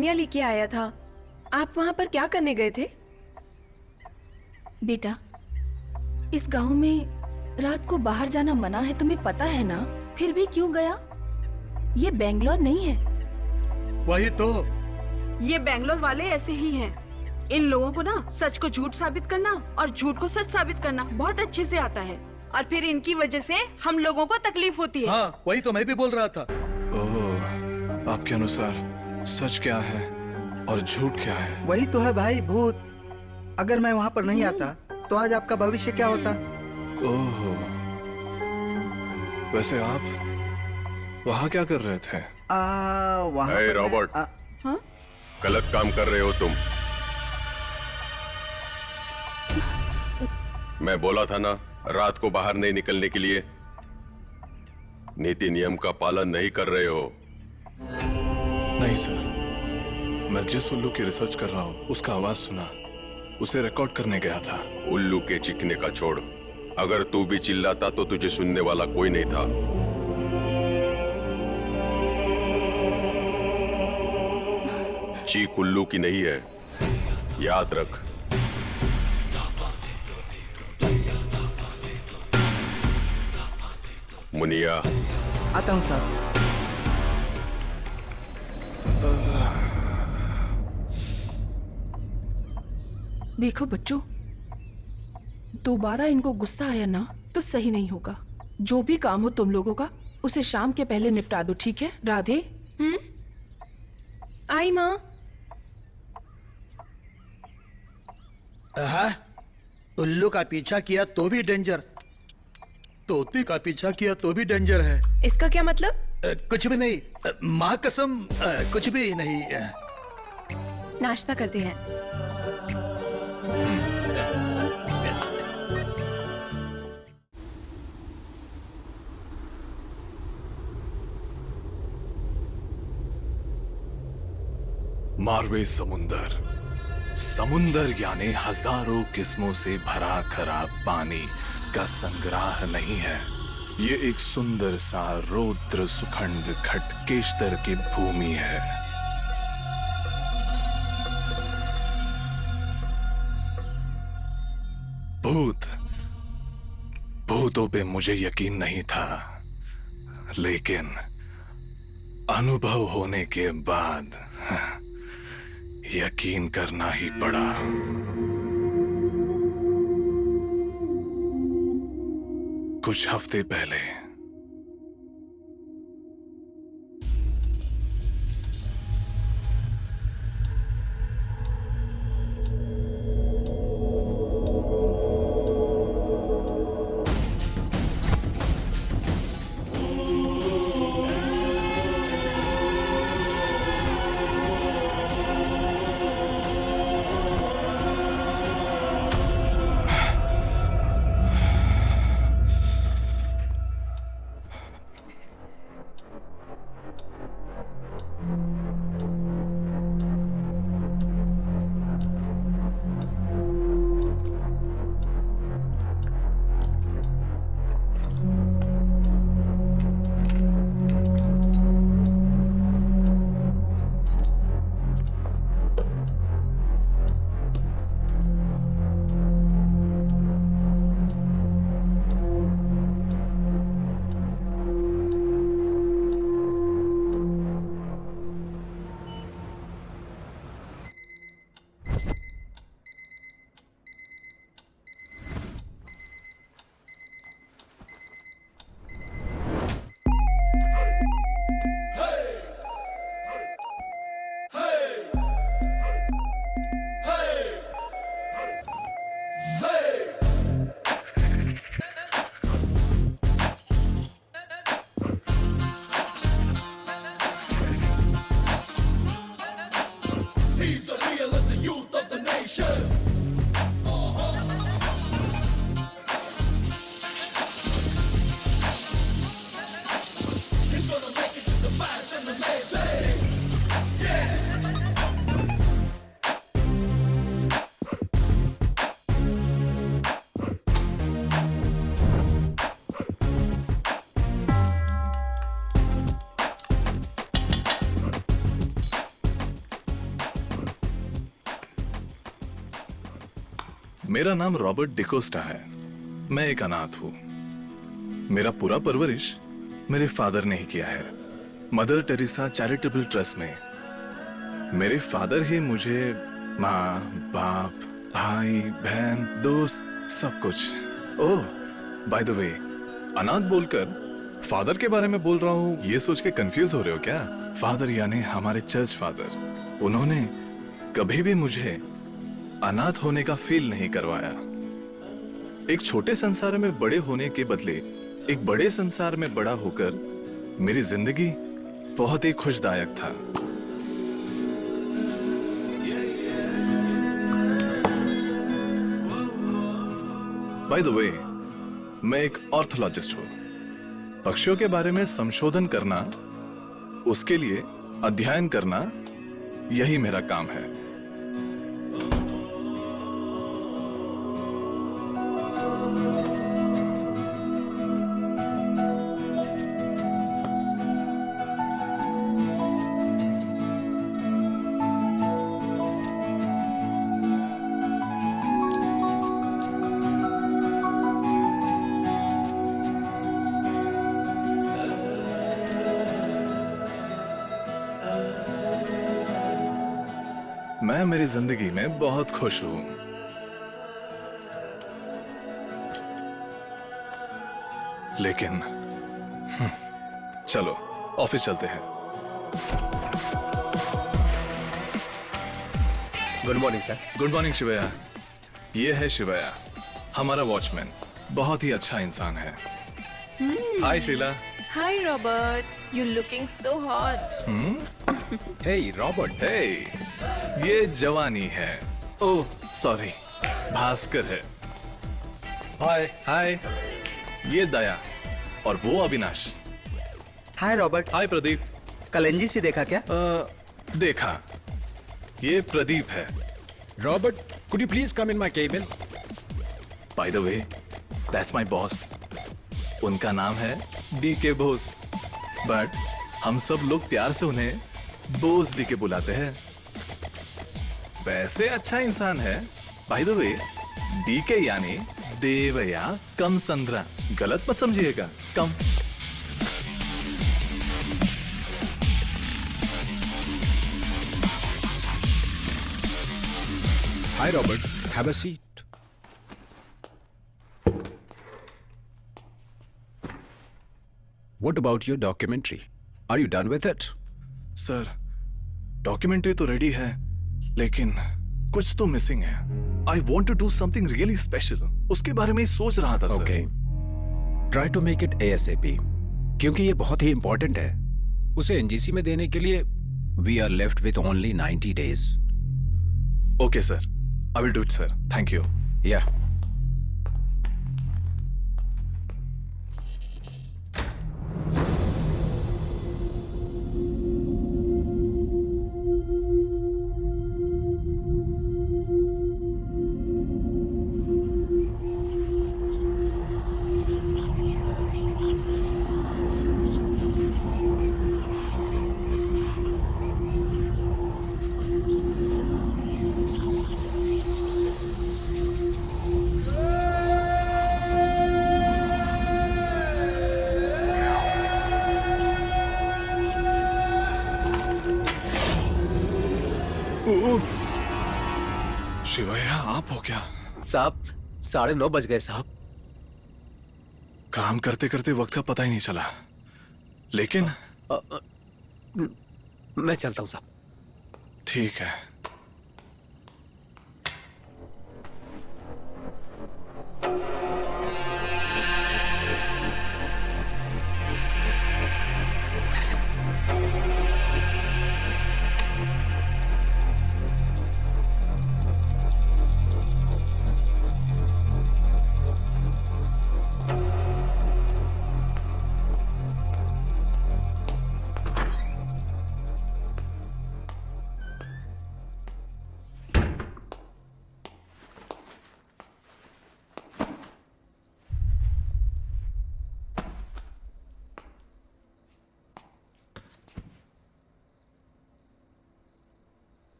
मुनिया लेके आया था। आप वहां पर क्या करने गए थे? बेटा, इस गांव में रात को बाहर जाना मना है, तुम्हें पता है ना? फिर भी क्यों गया? ये बेंगलोर नहीं है। वही तो। ये बेंगलोर वाले ऐसे ही हैं। इन लोगों को ना सच को झूठ साबित करना और झूठ को सच साबित करना बहुत अच्छे से आता है, और फिर इनकी वजह से हम लोगों को तकलीफ होती है। हाँ, वही तो मैं भी बोल रहा था। ओह, आपके अनुसार सच क्या है और झूठ क्या है? वही तो है भाई, भूत। अगर मैं वहाँ पर नहीं आता तो आज आपका भविष्य क्या होता? ओह, वैसे आप वहाँ क्या कर रहे थे? वहाँ हे पर रॉबर्ट, हाँ? गलत काम कर रहे हो तुम। मैं बोला था ना, रात को बाहर नहीं निकलने के लिए। नीति नियम का पालन नहीं कर रहे हो। नहीं सर, मैं जिस उल्लू की रिसर्च कर रहा हूँ उसका आवाज सुना, उसे रिकॉर्ड करने गया था। उल्लू के चिखने का छोड़, अगर तू भी चिल्लाता तो तुझे सुनने वाला कोई नहीं था। चीख उल्लू की नहीं है, याद रख। मुनिया, आता हूँ साहब। देखो बच्चों, दोबारा इनको गुस्सा आया ना तो सही नहीं होगा। जो भी काम हो तुम लोगों का, उसे शाम के पहले निपटा दो, ठीक है? राधे। आई माँ। हाँ? उल्लू का पीछा किया तो भी डेंजर, तोते का पीछा किया तो भी डेंजर है। इसका क्या मतलब? कुछ भी नहीं, माँ कसम, कुछ भी नहीं। नाश्ता करते हैं। मारवे समुंदर। समुंदर यानी हजारों किस्मों से भरा खरा पानी का संग्रह नहीं है। ये एक सुंदर सा रौद्र सुखंड खटकेश्तर की भूमि है। भूतों पे मुझे यकीन नहीं था, लेकिन अनुभव होने के बाद यकीन करना ही पड़ा। कुछ हफ्ते पहले मेरा नाम रॉबर्ट डिकोस्टा है। मैं एक अनाथ हूँ। मेरा पूरा परवरिश मेरे फादर ने ही किया है, मदर टेरेसा चैरिटेबल ट्रस्ट में। मेरे फादर ही मुझे माँ, बाप, भाई, बहन, दोस्त, सब कुछ। ओह, बाय द वे, अनाथ बोलकर फादर के बारे में बोल रहा हूँ ये सोच के कंफ्यूज हो रहे हो क्या? फादर यानी हमारे चर्च फादर। उन्होंने कभी भी मुझे अनाथ होने का फील नहीं करवाया। एक छोटे संसार में बड़े होने के बदले एक बड़े संसार में बड़ा होकर मेरी जिंदगी बहुत ही खुशदायक था। बाय द वे, मैं एक ऑर्थोलॉजिस्ट हूं। पक्षियों के बारे में संशोधन करना, उसके लिए अध्ययन करना, यही मेरा काम है। मैं मेरी जिंदगी में बहुत खुश हूं। लेकिन चलो ऑफिस चलते हैं। Good morning sir. Good morning Shivaya. ये है शिवया, हमारा वॉचमैन। बहुत ही अच्छा इंसान है। Hi Sheela. Hi Robert, you're looking so hot. Hey Robert. Hey, ये जवानी है। ओह सॉरी, भास्कर है। हाय। हाय, ये दया और वो अविनाश। हाय रॉबर्ट। हाय प्रदीप। कल एनजीसी देखा क्या? देखा, ये प्रदीप है। Robert, could you please come in my cabin? By the way, that's my boss. उनका नाम है डीके बोस, बट हम सब लोग प्यार से उन्हें बोस डीके बुलाते हैं। वैसे अच्छा इंसान है। बाय द वे, डीके यानी देवया कम संद्रा, गलत मत समझिएगा। Come. Hi Robert, have a seat. What about your documentary? Are you done with it? Sir, documentary तो रेडी है, लेकिन कुछ तो मिसिंग है। I want to do something really special. उसके बारे में ही सोच रहा था sir. Okay. Try to make it ASAP. क्योंकि ये बहुत ही इंपॉर्टेंट है। उसे एनजीसी में देने के लिए we are left with only 90 days. Okay sir, I will do it sir. Thank you. Yeah. शिवया, आप हो क्या? साहब 9:30 बज गए साहब। काम करते करते वक्त का पता ही नहीं चला। लेकिन मैं चलता हूँ साहब। ठीक है।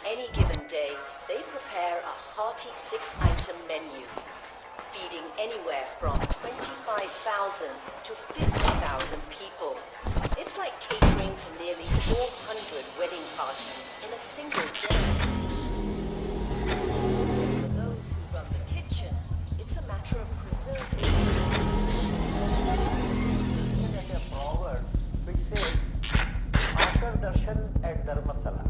any given day, they prepare a hearty 6-item menu, feeding anywhere from 25,000 to 50,000 people. It's like catering to nearly 400 wedding parties in a single day. For those who run the kitchen, it's a matter of preserving. a proverb which says, after darshan at Dharmasala,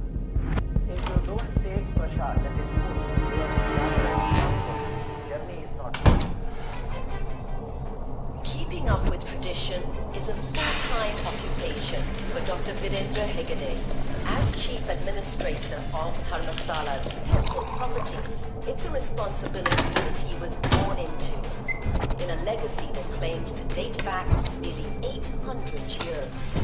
if you don't take prasad, that is food, your journey is not good. Keeping up with tradition is a full-time occupation for Dr. Virendra Hegde. As Chief Administrator of Dharmastala's temple properties, it's a responsibility that he was born into, in a legacy that claims to date back nearly 800 years.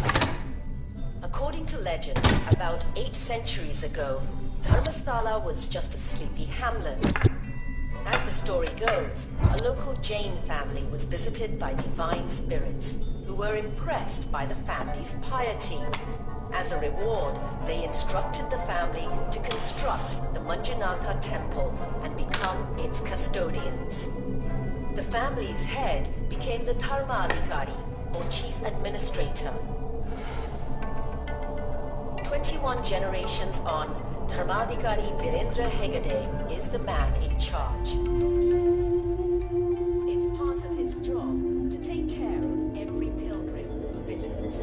According to legend, about 8 centuries ago, Dharmastala was just a sleepy hamlet. As the story goes, a local Jain family was visited by divine spirits who were impressed by the family's piety. As a reward, they instructed the family to construct the Manjunatha temple and become its custodians. The family's head became the Dharmadhikari, or chief administrator. 21 generations on, Dharmadhikari Virendra Hegde is the man in charge. It's part of his job to take care of every pilgrim who visits.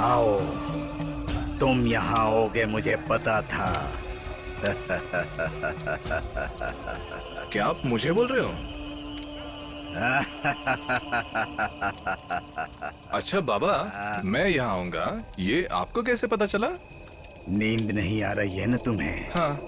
आओ, तुम यहाँ आओगे मुझे पता था। क्या आप मुझे बोल रहे हो? अच्छा बाबा, मैं यहाँ आऊंगा, ये आपको कैसे पता चला? नींद नहीं आ रही है ना तुम्हें? हाँ।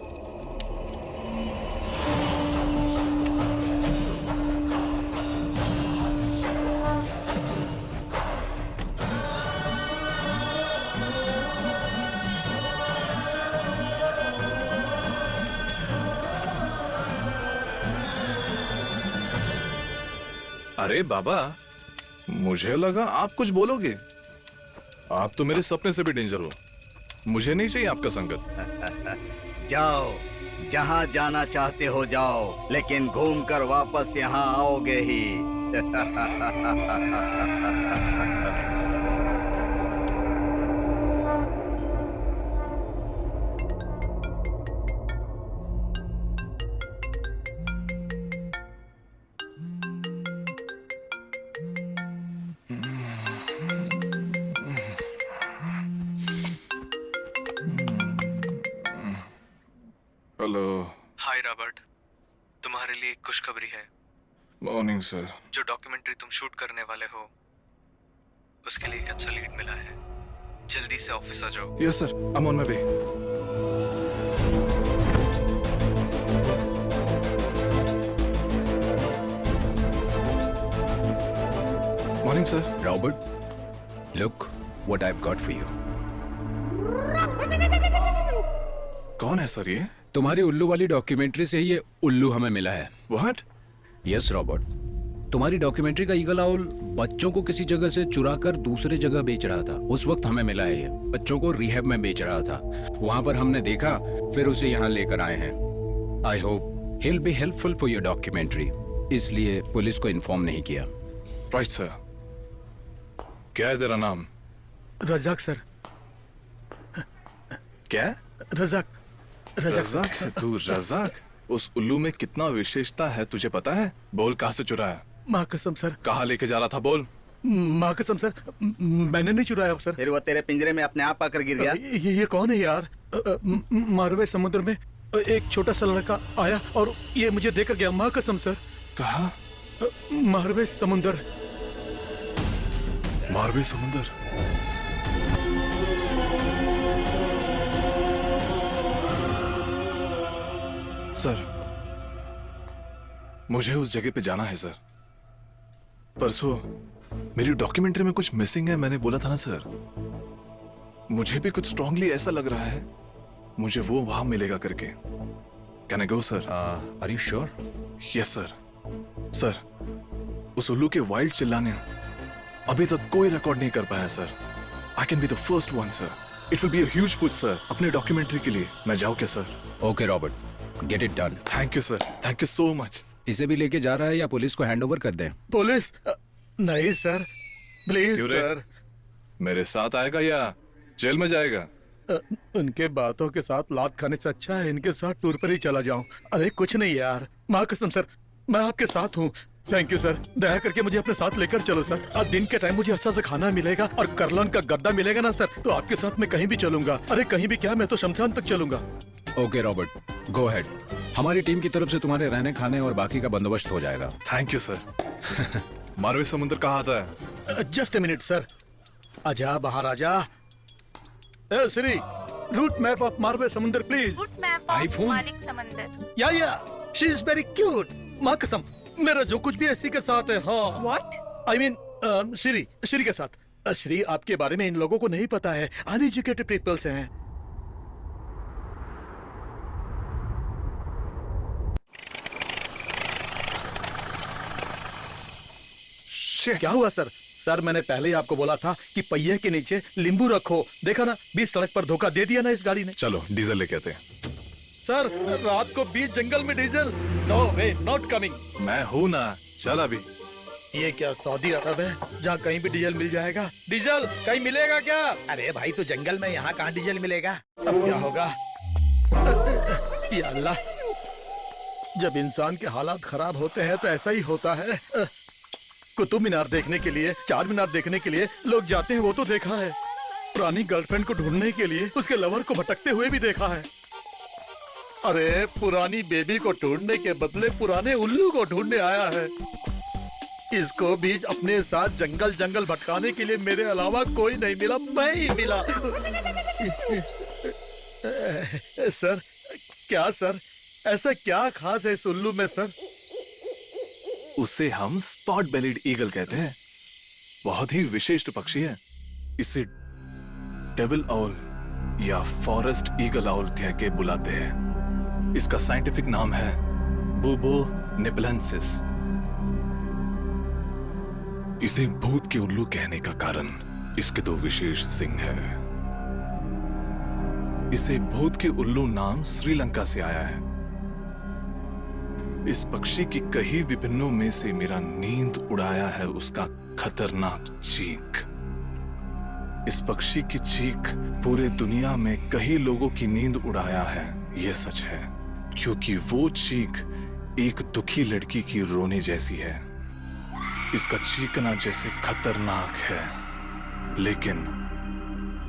अरे बाबा, मुझे लगा आप कुछ बोलोगे। आप तो मेरे सपने से भी डेंजर हो। मुझे नहीं चाहिए आपका संगत। जाओ, जहाँ जाना चाहते हो जाओ, लेकिन घूमकर वापस यहाँ आओगे ही। हेलो। हाय रॉबर्ट, तुम्हारे लिए एक खुशखबरी है। Morning sir. जो डॉक्यूमेंट्री तुम शूट करने वाले हो, उसके लिए एक अच्छा लीड मिला है। जल्दी से ऑफिस आ जाओ। Yes sir, I am on my way. Morning sir. Robert, look what I've got for you. कौन है सर ये? तुम्हारी उल्लू वाली डॉक्यूमेंट्री से ही ये उल्लू हमें मिला है। What? यस रॉबर्ट, तुम्हारी डॉक्यूमेंट्री का ईगल आउल बच्चों को किसी जगह से चुरा कर दूसरे जगह बेच रहा था। उस वक्त हमें मिला है। ये बच्चों को रिहैब में बेच रहा था। वहां पर हमने देखा, फिर उसे यहाँ लेकर आए हैं। I hope he'll be helpful for your documentary, इसलिए पुलिस को इन्फॉर्म नहीं किया। Right sir. क्या है तेरा नाम? रजाक सर। क्या? रजाक। रजाक है तू? रजाक? उस उल्लू में कितना विशेषता है तुझे पता है? बोल, कहाँ से चुराया? माँ कसम सर। कहाँ लेके जा रहा था बोल। माँ कसम सर, मैंने नहीं चुराया सर। फिर वो तेरे पिंजरे में अपने आप आकर गिर गया। ये कौन है यार? मारवे समुद्र में एक छोटा सा लड़का आया और ये मुझे देकर गया। माँ कसम सर। कहा? मारवे समुद्र। मारवे समुद्र? सर, मुझे उस जगह पे जाना है सर। परसों मेरी डॉक्यूमेंट्री में कुछ मिसिंग है, मैंने बोला था ना सर। मुझे भी कुछ स्ट्रांगली ऐसा लग रहा है मुझे वो वहां मिलेगा करके। Can I go sir? Are you sure? Yes sir. Sir, उस उल्लू के वाइल्ड चिल्लाने अभी तक कोई रिकॉर्ड नहीं कर पाया sir. I can be the first one sir. It will be a huge push sir अपने डॉक्यूमेंट्री के लिए। मैं जाऊं क्या sir? Okay Robert, get it done. Thank you sir, thank you so much. इसे भी लेके जा रहा है या पुलिस को हैंड ओवर कर दें? पुलिस? नहीं सर, प्लीज सर। मेरे साथ आएगा या जेल में जाएगा? उनके बातों के साथ लात खाने से अच्छा है इनके साथ टूर पर ही चला जाऊं। अरे कुछ नहीं यार, माँ कसम सर, मैं आपके साथ हूँ। थैंक यू सर, दया करके मुझे अपने साथ लेकर चलो सर। आज दिन के टाइम मुझे अच्छा सा खाना मिलेगा और करलन का गद्दा मिलेगा ना सर, तो आपके साथ मैं कहीं भी चलूंगा। अरे कहीं भी क्या, मैं तो शमशान तक चलूंगा। Okay Robert, go ahead. हमारी टीम की तरफ से तुम्हारे रहने खाने और बाकी का बंदोबस्त हो जाएगा। Thank you sir. मारवे समुद्र कहाँ आता है? Just a minute sir. आजा बाहर आजा। Shri, route map of Marve समुद्र प्लीज। Route map iPhone? मालिक समंदर। या शी इज वेरी क्यूट। माँ कसम, मेरा जो कुछ भी इसी के साथ है। हाँ। What? आई मीन श्री के साथ। श्री, आपके बारे में इन लोगों को नहीं पता है, अनएजुकेटेड पीपल्स हैं। क्या हुआ सर? सर, मैंने पहले ही आपको बोला था कि पहिए के नीचे नींबू रखो। देखा ना, बीच सड़क पर धोखा दे दिया ना इस गाड़ी ने। चलो डीजल लेके आते हैं। सर, रात को बीच जंगल में diesel? No way, not coming. मैं हूं ना, चल अभी। ये क्या सऊदी अरब है जहाँ कहीं भी डीजल मिल जाएगा? डीजल कहीं मिलेगा क्या? अरे भाई, तो जंगल में यहाँ कहाँ डीजल मिलेगा? अब क्या होगा? या अल्लाह, जब इंसान के हालात खराब होते हैं तो ऐसा ही होता है। कुतुब मीनार देखने के लिए, चार मीनार देखने के लिए लोग जाते हैं, वो तो देखा है। पुरानी गर्लफ्रेंड को ढूंढने के लिए उसके लवर को भटकते हुए भी देखा है। अरे पुरानी बेबी को ढूंढने के बदले पुराने उल्लू को ढूंढने आया है। इसको भी अपने साथ जंगल जंगल भटकाने के लिए मेरे अलावा कोई नहीं मिला, मैं ही मिला। सर, क्या सर, ऐसा क्या खास है इस उल्लू में सर? उसे हम स्पॉट बेलिड ईगल कहते हैं। बहुत ही विशिष्ट पक्षी है। इसे डेविल आउल या फॉरेस्ट ईगल आउल कह के बुलाते हैं। इसका साइंटिफिक नाम है बुबो निपलेंसिस। इसे भूत के उल्लू कहने का कारण इसके दो विशेष सिंग हैं। इसे भूत के उल्लू नाम श्रीलंका से आया है। इस पक्षी की कई विभिन्नों में से मेरा नींद उड़ाया है उसका खतरनाक चीख। इस पक्षी की चीख पूरे दुनिया में कई लोगों की नींद उड़ाया है, यह सच है, क्योंकि वो चीख एक दुखी लड़की की रोने जैसी है। इसका चीखना जैसे खतरनाक है, लेकिन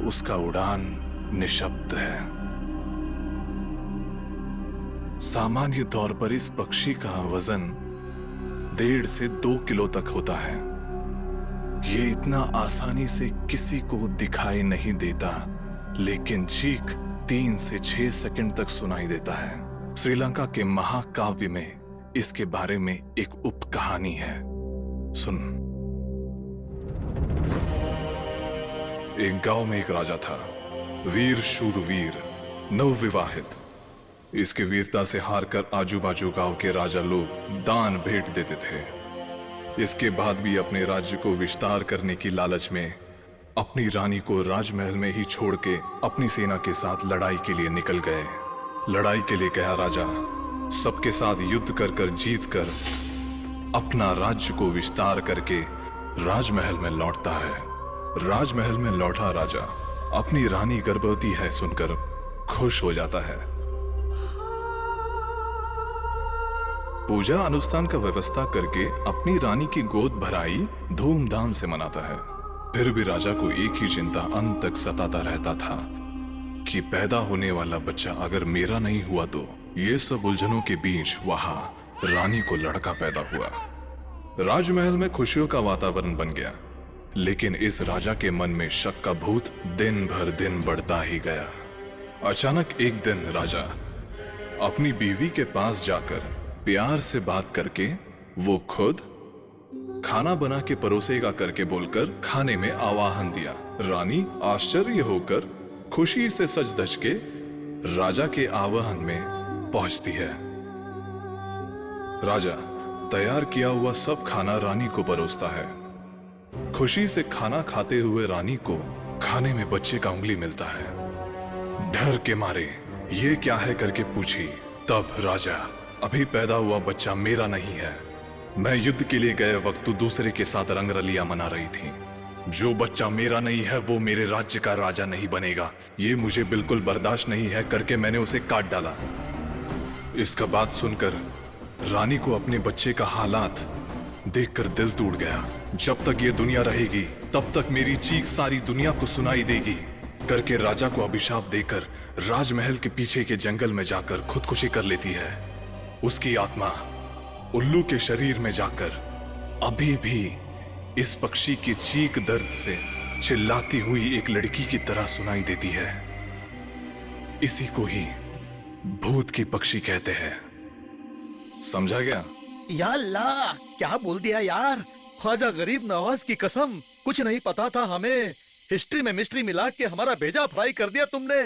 उसका उड़ान निशब्द है। सामान्य तौर पर इस पक्षी का वजन 1.5 से 2 किलो तक होता है। ये इतना आसानी से किसी को दिखाई नहीं देता, लेकिन चीख 3 से 6 सेकंड तक सुनाई देता है। श्रीलंका के महाकाव्य में इसके बारे में एक उप कहानी है, सुन। एक गांव में एक राजा था, वीर शूरवीर, नवविवाहित। इसके वीरता से हारकर आजू बाजू गांव के राजा लोग दान भेंट देते थे। इसके बाद भी अपने राज्य को विस्तार करने की लालच में अपनी रानी को राजमहल में ही छोड़ के अपनी सेना के साथ लड़ाई के लिए निकल गए। लड़ाई के लिए गया राजा सबके साथ युद्ध कर जीत कर अपना राज्य को विस्तार करके राजमहल में लौटता है। राजमहल में लौटा राजा अपनी रानी गर्भवती है सुनकर खुश हो जाता है। पूजा अनुष्ठान का व्यवस्था करके अपनी रानी की गोद भराई धूमधाम से मनाता है। फिर भी राजा को एक ही चिंता अंत तक सताता रहता था कि पैदा होने वाला बच्चा अगर मेरा नहीं हुआ तो। ये सब उलझनों के बीच वहां रानी को लड़का पैदा हुआ। राजमहल में खुशियों का वातावरण बन गया, लेकिन इस राजा के मन में शक का भूत दिन भर दिन बढ़ता ही गया। अचानक एक दिन राजा अपनी बीवी के पास जाकर प्यार से बात करके वो खुद खाना बना के परोसेगा करके बोलकर खाने में आवाहन दिया। रानी आश्चर्य होकर खुशी से सज धज के राजा के आवाहन में पहुंचती है। राजा तैयार किया हुआ सब खाना रानी को परोसता है। खुशी से खाना खाते हुए रानी को खाने में बच्चे का उंगली मिलता है। डर के मारे ये क्या है करके पूछी, तब राजा, अभी पैदा हुआ बच्चा मेरा नहीं है। मैं युद्ध के लिए गए वक्त तू दूसरे के साथ रंगरलियां मना रही थी। जो बच्चा मेरा नहीं है वो मेरे राज्य का राजा नहीं बनेगा। ये मुझे बिल्कुल बर्दाश्त नहीं है करके मैंने उसे काट डाला। इसका बात सुनकर रानी को अपने बच्चे का हालात देखकर दिल टूट गया। जब तक ये दुनिया रहेगी तब तक मेरी चीख सारी दुनिया को सुनाई देगी करके राजा को अभिशाप देकर राजमहल के पीछे के जंगल में जाकर खुदकुशी कर लेती है। उसकी आत्मा उल्लू के शरीर में जाकर अभी भी इस पक्षी की चीख दर्द से चिल्लाती हुई एक लड़की की तरह सुनाई देती है। इसी को ही भूत की पक्षी कहते हैं। समझा गया? या अल्लाह, क्या बोल दिया यार। ख्वाजा गरीब नवाज की कसम, कुछ नहीं पता था हमें। हिस्ट्री में मिस्ट्री मिला के हमारा भेजा फ्राई कर दिया तुमने।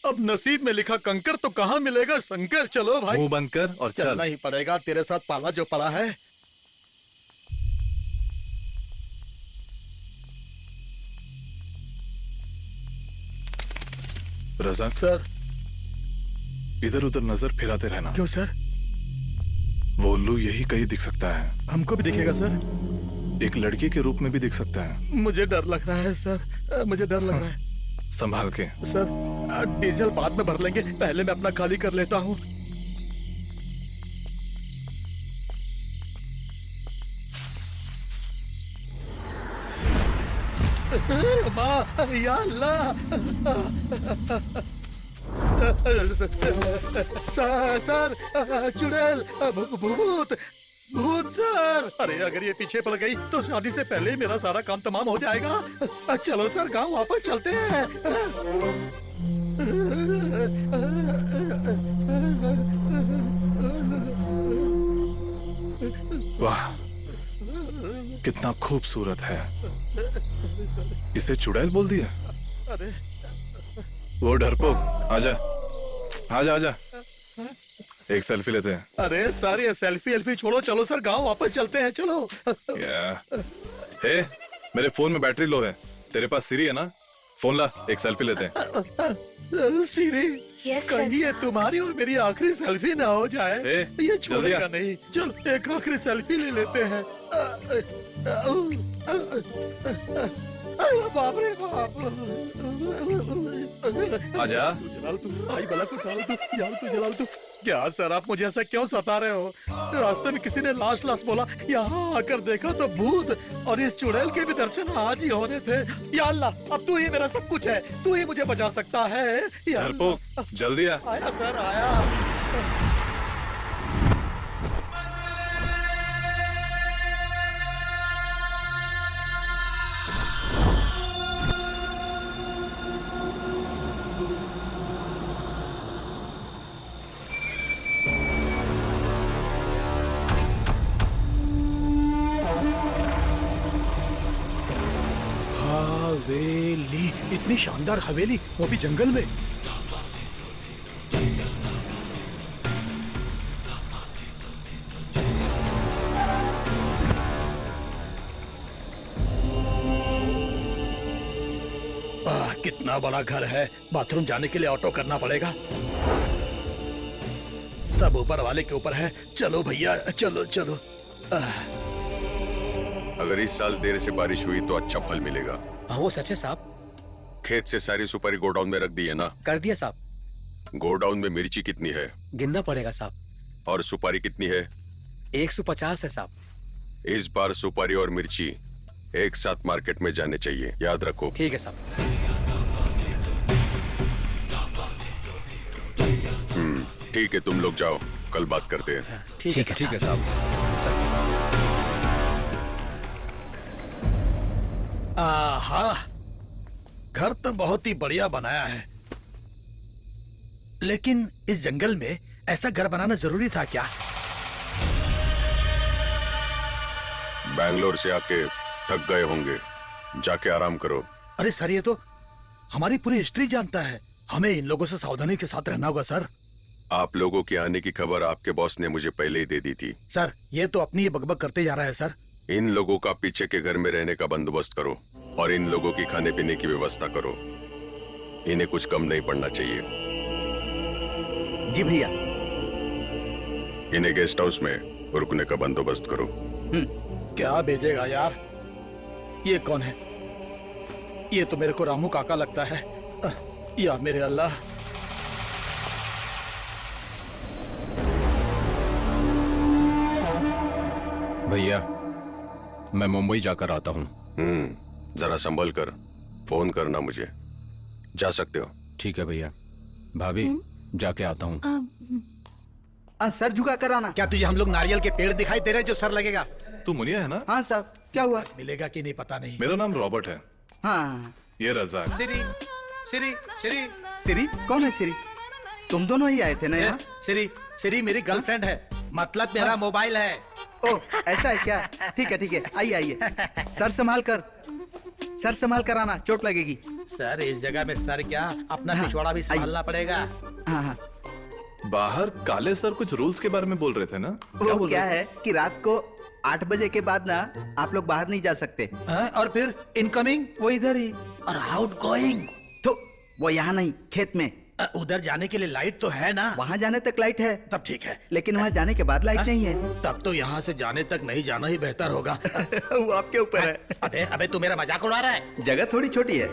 अब नसीब में लिखा कंकर तो कहाँ मिलेगा शंकर। चलो भाई, मुंह बंद कर और चल। चलना ही पड़ेगा, तेरे साथ पाला जो पड़ा है। रज़ाक सर, इधर उधर नजर फिराते रहना। क्यों सर? वो उल्लू यही कहीं दिख सकता है। हमको भी दिखेगा सर? एक लड़की के रूप में भी दिख सकता है। मुझे डर लग रहा है सर, मुझे डर लग रहा है। संभाल के। सर, डीजल बाद में भर लेंगे, पहले मैं अपना खाली कर लेता हूँ। माँ, या अल्लाह। सर, चुड़ैल, भूत भूत सर। अरे अगर ये पीछे पड़ गई तो शादी से पहले ही मेरा सारा काम तमाम हो जाएगा। चलो सर, गांव वापस चलते हैं। वाह, कितना खूबसूरत है। इसे चुड़ैल बोल दिया? अरे वो डरपोक, आजा आजा आजा, एक सेल्फी लेते हैं। अरे सर, ये सेल्फी एल्फी छोड़ो, चलो सर गांव वापस चलते हैं, चलो। हे, मेरे फोन में बैटरी लो है। तेरे पास सीरी है ना? फोन ला, एक सेल्फी लेते हैं। सीरी, कहीं ये तुम्हारी और मेरी आखिरी सेल्फी ना हो जाए। ये छोड़ेगा नहीं। चल एक आखिरी सेल्फी ले लेते हैं। अरे बाप रे बाप। आजा। जलाल तू, आई बला को टाल तू, जाल तू, जलाल तू। क्या सर, आप मुझे ऐसा क्यों सता रहे हो? रास्ते में किसी ने लाश लाश बोला, यहाँ आकर देखा तो भूत, और इस चुड़ैल के भी दर्शन आज ही होने थे। या अल्लाह, अब तू ही मेरा सब कुछ है, तू ही मुझे बचा सकता है। डरपोक, जल्दी आ। आया सर, आया। हवेली, इतनी शानदार हवेली, वो भी जंगल में। कितना बड़ा घर है। बाथरूम जाने के लिए ऑटो करना पड़ेगा। सब ऊपर वाले के ऊपर है। चलो भैया, चलो चलो। अगर इस साल देर से बारिश हुई तो अच्छा फल मिलेगा। हाँ वो सच है साहब। खेत से सारी सुपारी गोडाउन में रख दी है ना? कर दिया साहब। गोडाउन में मिर्ची कितनी है? गिनना पड़ेगा साहब। और सुपारी कितनी है? 150 है साहब। इस बार सुपारी और मिर्ची एक साथ मार्केट में जाने चाहिए, याद रखो। ठीक है साहब। ठीक है, तुम लोग जाओ, कल बात करते हैं। ठीक है साहब। आहा, घर तो बहुत ही बढ़िया बनाया है, लेकिन इस जंगल में ऐसा घर बनाना जरूरी था क्या? बैंगलोर से आके थक गए होंगे, जाके आराम करो। अरे सर, ये तो हमारी पूरी हिस्ट्री जानता है, हमें इन लोगों से सावधानी के साथ रहना होगा सर। आप लोगों के आने की खबर आपके बॉस ने मुझे पहले ही दे दी थी। सर, ये तो अपनी ही बकबक करते जा रहा है सर। इन लोगों का पीछे के घर में रहने का बंदोबस्त करो और इन लोगों की खाने पीने की व्यवस्था करो। इन्हें कुछ कम नहीं पड़ना चाहिए। जी भैया। इन्हें गेस्ट हाउस में रुकने का बंदोबस्त करो। क्या भेजेगा यार? ये कौन है? ये तो मेरे को रामू काका लगता है। या मेरे अल्लाह। भैया, मैं मुंबई जाकर आता हूँ। जरा संभल कर फोन करना मुझे। जा सकते हो। ठीक है भैया। भाभी, जाके आता हूँ। सर झुका कर आना। क्या तुझे हम लोग नारियल के पेड़ दिखाई दे रहे हैं जो सर लगेगा? तू मुनिया है ना? हाँ साहब, क्या हुआ? मिलेगा कि नहीं पता नहीं। मेरा नाम रॉबर्ट है। हाँ। ये रजाक। सिरी, सिरी, सिरी। सिरी? कौन है सिरी? तुम दोनों ही आए थे ना यहाँ? सिरी, सिरी मेरी गर्लफ्रेंड है, मतलब मेरा मोबाइल है। ओह, ऐसा है क्या? ठीक है ठीक है, आइए आइए। सर संभाल कर आना, चोट लगेगी। सर, इस जगह में सर क्या, अपना पिछवाड़ा भी संभालना पड़ेगा। हाँ हाँ। बाहर काले सर कुछ रूल्स के बारे में बोल रहे थे ना? वो क्या है कि रात को 8 बजे के बाद ना आप लोग बाहर नहीं जा सकते। और फिर इनकमिंग? वो इधर ही। और आउट गोइंग? तो वो यहाँ नहीं, खेत में। उधर जाने के लिए लाइट तो है ना? वहाँ जाने तक लाइट है। तब ठीक है, लेकिन वहाँ जाने के बाद लाइट नहीं है। तब तो यहाँ से जाने तक नहीं जाना ही बेहतर होगा। वो आपके ऊपर है। अबे अबे, तू मेरा मजाक उड़ा रहा है? जगह थोड़ी छोटी है,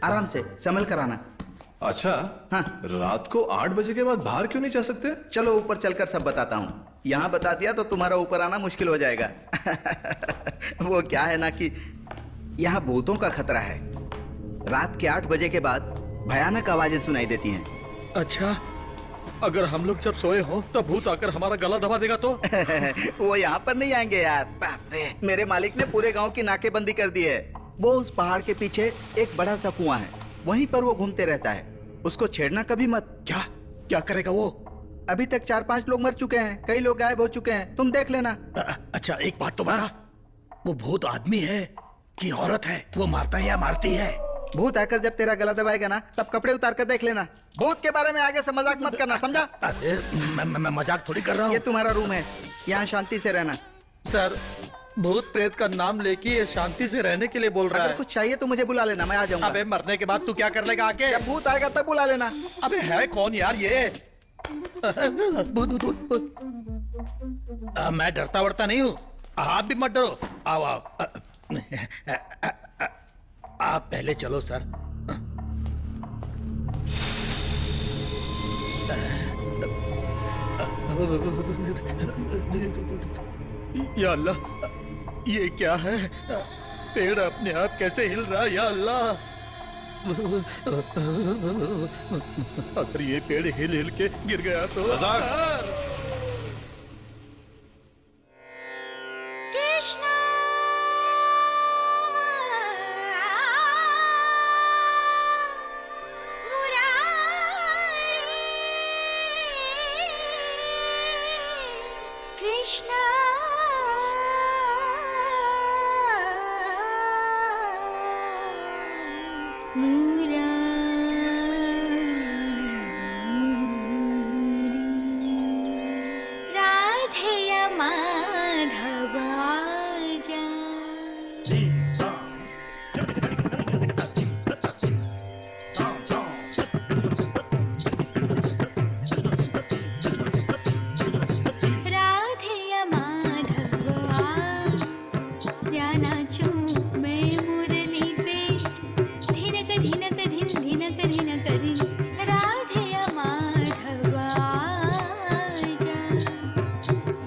आराम से संभल कर आना। अच्छा, हाँ। रात को 8 बजे के बाद बाहर क्यों नहीं जा सकते? चलो ऊपर चलकर सब बताता हूँ। यहाँ बता दिया तो तुम्हारा ऊपर आना मुश्किल हो जाएगा। वो क्या है ना कि यहाँ भूतों का खतरा है। रात के 8 बजे के बाद भयानक आवाजें सुनाई देती हैं। अच्छा, अगर हम लोग जब सोए हो तब भूत आकर हमारा गला दबा देगा तो? वो यहाँ पर नहीं आएंगे यार। बाप रे, मेरे मालिक ने पूरे गांव की नाकेबंदी कर दी है। वो उस पहाड़ के पीछे एक बड़ा सा कुआं है, वहीं पर वो घूमते रहता है। उसको छेड़ना कभी मत। क्या क्या करेगा वो? अभी तक 4-5 लोग मर चुके हैं, कई लोग गायब हो चुके हैं, तुम देख लेना। अच्छा, एक बात तो बता, वो भूत आदमी है कि औरत है? वो मारता है या मारती है? भूत आकर जब तेरा गला दबाएगा ना, तब कपड़े उतार कर देख लेना। भूत के बारे में आगे से मजाक मत करना, समझा? अरे मैं मजाक थोड़ी कर रहा हूँ। ये तुम्हारा रूम है, यहाँ शांति से रहना। सर, भूत प्रेत का नाम लेके ये शांति से रहने के लिए बोल रहा है। अगर कुछ चाहिए तो मुझे बुला लेना, मैं आ जाऊंगा। अबे, मरने के बाद तू क्या कर लेगा आके? जब भूत आएगा तब बुला लेना। अबे है कौन यार ये? भूत भूत भूत। मैं डरता वरता नहीं हूँ, आप भी मत डरो। आओ आओ। आप पहले चलो सर। या अल्लाह, ये क्या है? पेड़ अपने आप कैसे हिल रहा है? या अल्लाह, अगर ये पेड़ हिल हिल के गिर गया तो? कृष्णा, कृष्णा, राधेय माधव आजा। राधेय माधव आजा, नाचूं मैं मुरली पे, धिनक धिनक धिन धिनक धिनक धिन। राधेय माधव आजा,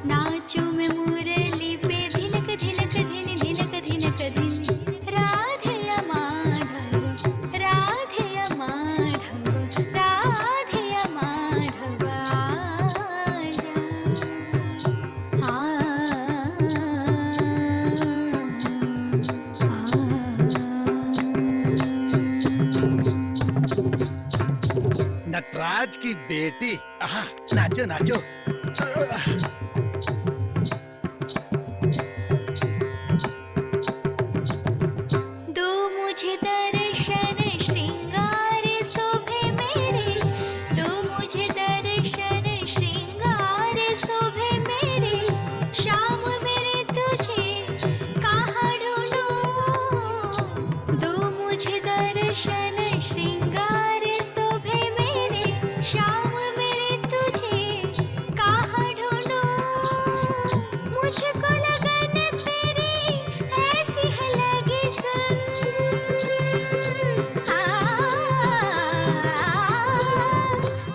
नाचूं मैं राज की बेटी। हाँ, नाचो नाचो। दो मुझे दर्शन श्रृंगार शोभे मेरे, दो मुझे दर्शन श्रृंगार शोभे मेरे, शाम मेरे तुझे कहाँ ढूंढूं, दो मुझे दर्शन श्रृंगार शोभे मेरे, शाम मेरे तुझे कहाँ ढूंढूं, मुझको लगन तेरी ऐसी है लगी सुन,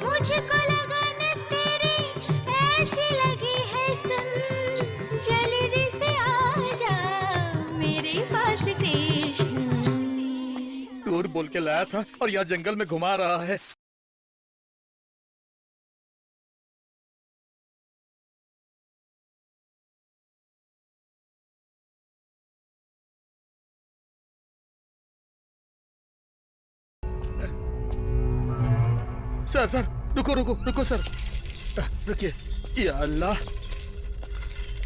मुझको लगन तेरी ऐसी लगी है सुन, जल्दी से आ जा मेरे पास कृष्ण। टूर बोल के लाया था और यहाँ जंगल में घुमा रहा है। सर रुको रुको रुको सर, रुकिए। या अल्लाह,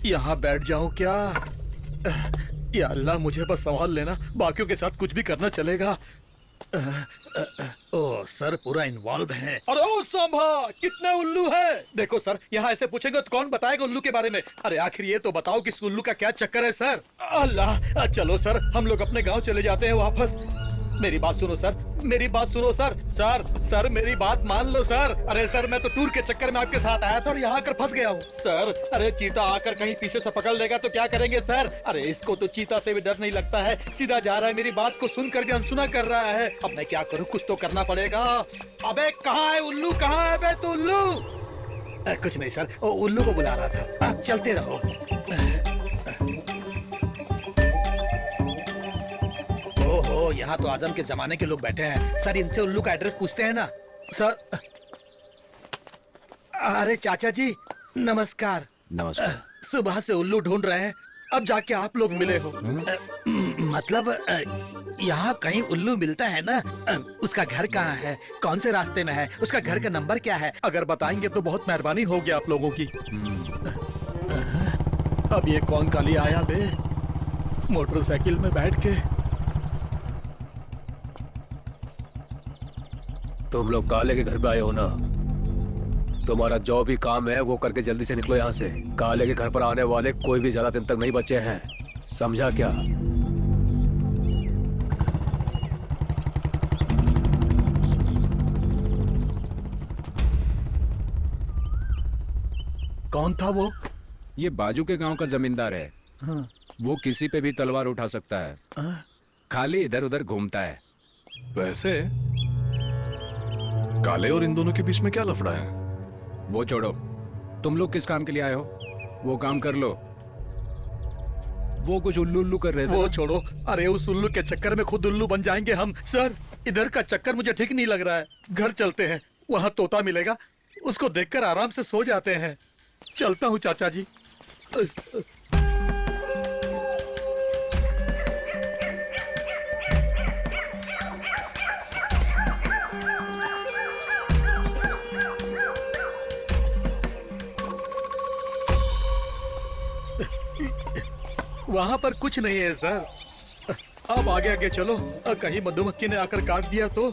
यहाँ बैठ जाऊं क्या? या अल्लाह, मुझे बस संभाल लेना, बाकियों के साथ कुछ भी करना चलेगा। ओ सर, पूरा इन्वॉल्व है। अरे ओ सांभा, कितने उल्लू है? देखो सर, यहाँ ऐसे पूछेंगे तो कौन बताएगा उल्लू के बारे में? अरे आखिर ये तो बताओ कि इस उल्लू का क्या चक्कर है सर? अल्लाह, चलो सर, हम लोग अपने गांव चले जाते हैं वापस। मेरी बात सुनो सर, मेरी बात सुनो सर। सर मेरी बात मान लो सर। अरे सर, मैं तो टूर के चक्कर में आपके साथ आया था और यहाँ आकर फंस गया हूँ सर। अरे चीता आकर कहीं पीछे से पकड़ लेगा तो क्या करेंगे सर? अरे इसको तो चीता से भी डर नहीं लगता है, सीधा जा रहा है, मेरी बात को सुनकर भी अनसुना कर रहा है। अब मैं क्या करूँ, कुछ तो करना पड़ेगा। अबे कहाँ है उल्लू, कहाँ है बे तू उल्लू? कुछ नहीं सर, वो उल्लू को बुला रहा था। आप चलते रहो। ओहो, यहाँ तो आदम के जमाने के लोग बैठे हैं। सर, इनसे उल्लू का एड्रेस पूछते हैं ना सर। अरे चाचा जी नमस्कार। नमस्कार। सुबह से उल्लू ढूंढ रहे हैं, अब जाके आप लोग मिले हो। मतलब यहाँ कहीं उल्लू मिलता है ना? उसका घर कहाँ है, कौन से रास्ते में है, उसका घर का नंबर क्या है? अगर बताएंगे तो बहुत मेहरबानी होगी आप लोगों की। अब ये कौन काली आया बे, मोटरसाइकिल में बैठ के? तुम लोग काले के घर पे आए हो ना? तुम्हारा जो भी काम है वो करके जल्दी से निकलो यहाँ से। काले के घर पर आने वाले कोई भी ज्यादा दिन तक नहीं बचे हैं, समझा क्या? कौन था वो? ये बाजू के गांव का जमींदार है। हाँ। वो किसी पे भी तलवार उठा सकता है। हाँ। खाली इधर उधर घूमता है। वैसे काले और इन दोनों के बीच में क्या लफड़ा है? वो छोड़ो, तुम लोग किस काम के लिए आए हो? वो काम कर लो। वो कुछ उल्लू उल्लू कर रहे थे। वो छोड़ो, अरे उस उल्लू के चक्कर में खुद उल्लू बन जाएंगे हम। सर, इधर का चक्कर मुझे ठीक नहीं लग रहा है। घर चलते हैं, वहाँ तोता मिलेगा, उसको देखकर आराम से सो जाते हैं। चलता हूँ चाचा जी। वहाँ पर कुछ नहीं है सर। अब आगे आगे चलो, कहीं मधुमक्खी ने आकर काट दिया तो।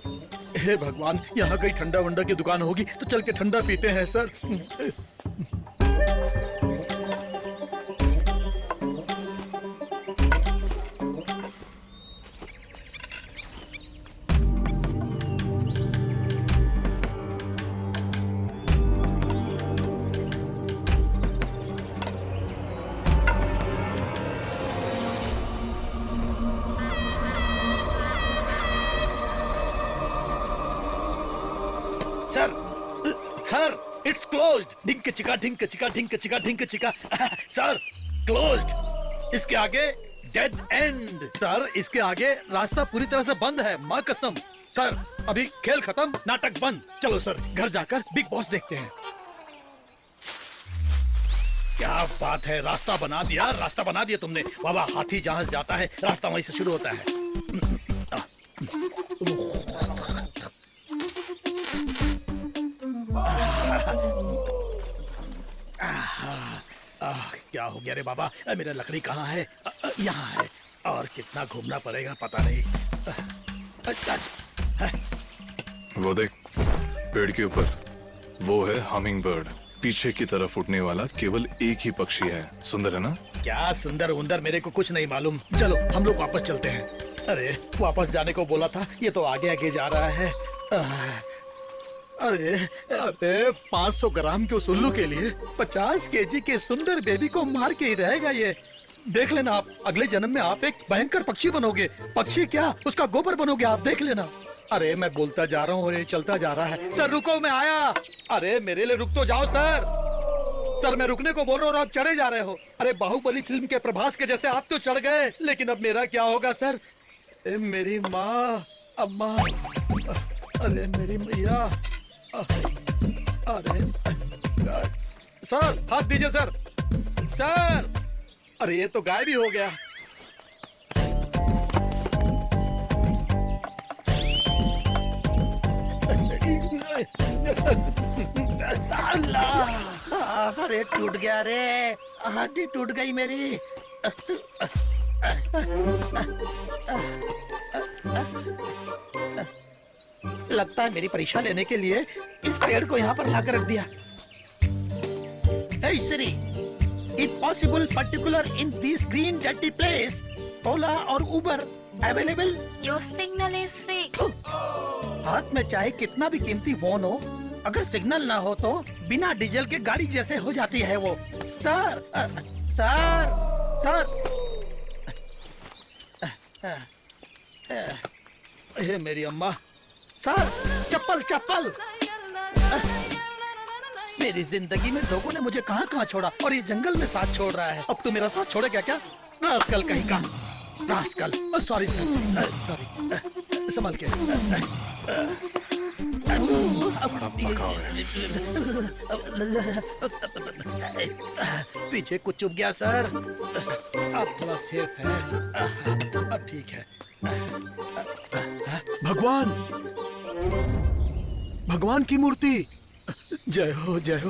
हे भगवान, यहाँ कहीं ठंडा वंडा की दुकान होगी तो चल के ठंडा पीते हैं सर। Sir, it's closed. ढिंक चिका ढिंक चिका ढिंक चिका ढिंक चिका। Sir, closed. इसके आगे डेड एंड। सर, इसके आगे रास्ता पूरी तरह से बंद है, माँ कसम। सर, अभी खेल खत्म, नाटक बंद। चलो सर, घर जाकर बिग बॉस देखते हैं। क्या बात है, रास्ता बना दिया, रास्ता बना दिया तुमने। बाबा, हाथी जहां से जाता है रास्ता वहीं से शुरू होता है। क्या हो गया रे बाबा? मेरा लकड़ी कहाँ है? यहाँ है। और कितना घूमना पड़ेगा पता नहीं। वो देख, पेड़ के ऊपर वो है हमिंग बर्ड। पीछे की तरफ उड़ने वाला केवल एक ही पक्षी है। सुंदर है ना? क्या सुंदर उंदर मेरे को कुछ नहीं मालूम। चलो हम लोग वापस चलते हैं। अरे वापस जाने को बोला था, ये तो आगे आगे जा रहा है। अरे अरे 500 ग्राम के उस उल्लू के लिए 50 केजी के सुंदर बेबी को मार के ही रहेगा ये। देख लेना आप, अगले जन्म में आप एक भयंकर पक्षी बनोगे। पक्षी क्या, उसका गोबर बनोगे आप, देख लेना। अरे मैं बोलता जा रहा हूँ और ये चलता जा रहा है। सर रुको, मैं आया। अरे मेरे लिए रुक तो जाओ सर। सर मैं रुकने को बोल रहा हूँ और आप चढ़े जा रहे हो। अरे बाहुबली फिल्म के प्रभास के जैसे आप तो चढ़ गए, लेकिन अब मेरा क्या होगा सर? मेरी माँ, अम्मा, अरे मेरी मैया, अरे सर हाथ दीजिए सर। सर अरे ये तो गायब ही हो गया। अल्लाह, अरे टूट गया रे, हड्डी टूट गई मेरी। लगता है मेरी परीक्षा लेने के लिए इस पेड़ को यहाँ पर लाकर रख दिया। Hey Siri, if possible, particular in this green dirty place, Ola और Uber available? Your signal is weak. हाथ में चाहे कितना भी कीमती फोन हो, अगर सिग्नल ना हो तो बिना डीजल के गाड़ी जैसे हो जाती है वो। सर सर सर, हे मेरी अम्मा। सर चप्पल चप्पल। मेरी जिंदगी में लोगों ने मुझे कहाँ कहाँ छोड़ा और ये जंगल में साथ छोड़ रहा है। अब तो मेरा साथ छोड़ेगा क्या? रास्कल कहीं का, रास्कल। सॉरी सर, सॉरी, संभाल के। पीछे कुछ चुप गया सर। अब थोड़ा सेफ है, अब ठीक है। भगवान, भगवान की मूर्ति, जय हो जय हो।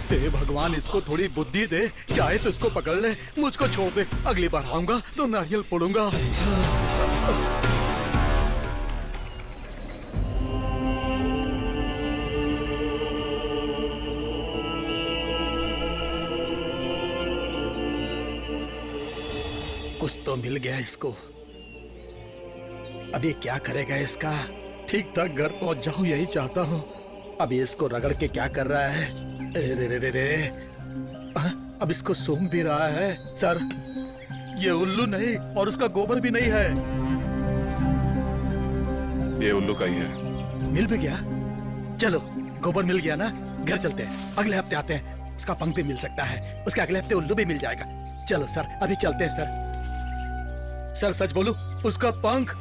हे भगवान, इसको थोड़ी बुद्धि दे, चाहे तो इसको पकड़ ले, मुझको छोड़ दे। अगली बार आऊंगा तो नारियल फोड़ूंगा। कुछ तो मिल गया इसको। अब ये क्या करेगा इसका? ठीक ठाक घर पहुंच जाऊं यही चाहता हूँ। अब ये इसको रगड़ के क्या कर रहा है? रे रे रे रे। अब इसको सूंघ भी रहा है। सर ये उल्लू नहीं और उसका गोबर भी नहीं है। ये उल्लू का ही है। मिल भी गया? चलो, गोबर मिल गया ना, घर चलते हैं। अगले हफ्ते आते हैं, उसका पंख भी मिल सकता है। उसके अगले हफ्ते उल्लू भी मिल जाएगा। चलो सर, अभी चलते हैं सर। सर सच बोलूं, उसका पंख।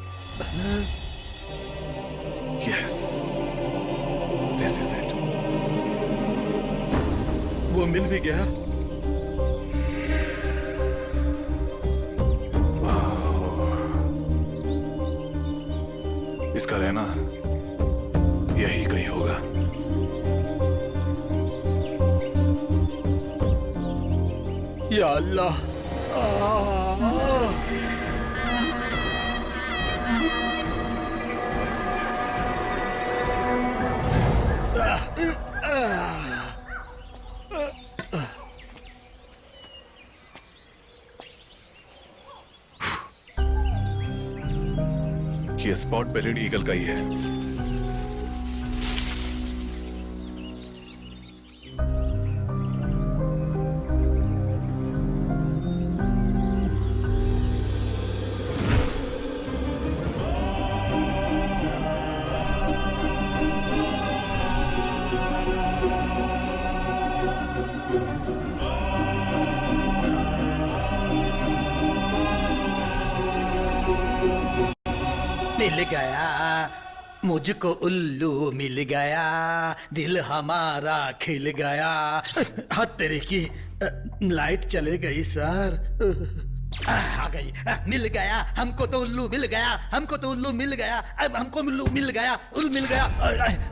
Yes, this is it. वो मिल भी गया। इसका रहना यही कहीं होगा। या अल्लाह। ये स्पॉट बेलेड ईगल का ही है। मिल गया मुझको उल्लू, मिल गया दिल हमारा खिल गया। हाँ तेरे की लाइट चले गई सर। आ गई। मिल गया हमको तो उल्लू, मिल गया हमको तो उल्लू, मिल गया हमको उल्लू, मिल गया उल्लू, मिल गया।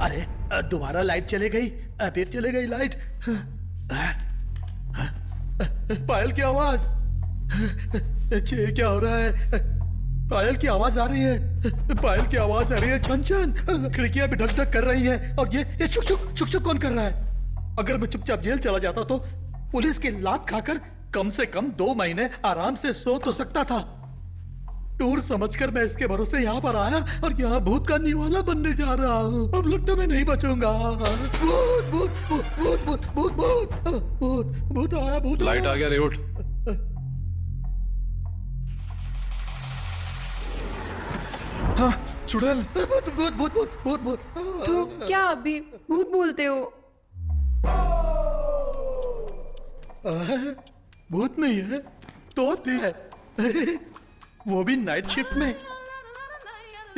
अरे दोबारा लाइट चले गई, फिर चले गई लाइट। पायल की आवाज। ये क्या हो रहा है? पायल की आवाज आ रही है, पायल की आवाज आ रही है। छन छन खिड़कियां भी ढक ढक कर रही हैं और ये चुक चुक चुक चुक कौन कर रहा है? अगर मैं चुपचाप जेल चला जाता तो पुलिस की लात खाकर कम से कम 2 महीने आराम से सो तो सकता था। टूर समझकर मैं इसके भरोसे यहाँ पर आया और यहाँ भूत का निवाला बनने जा रहा हूँ। अब लगता मैं नहीं बचूंगा। भूत भूत भूत भूत भूत भूत भूत भूत भूत आया, भूत लाइट आ गया रे, उठ। हाँ, चुड़ैल। भूत भूत भूत भूत भूत भूत। तो क्या अभी भूत बोलते हो? भूत नहीं है, तोती है। वो भी नाइट शिफ्ट में।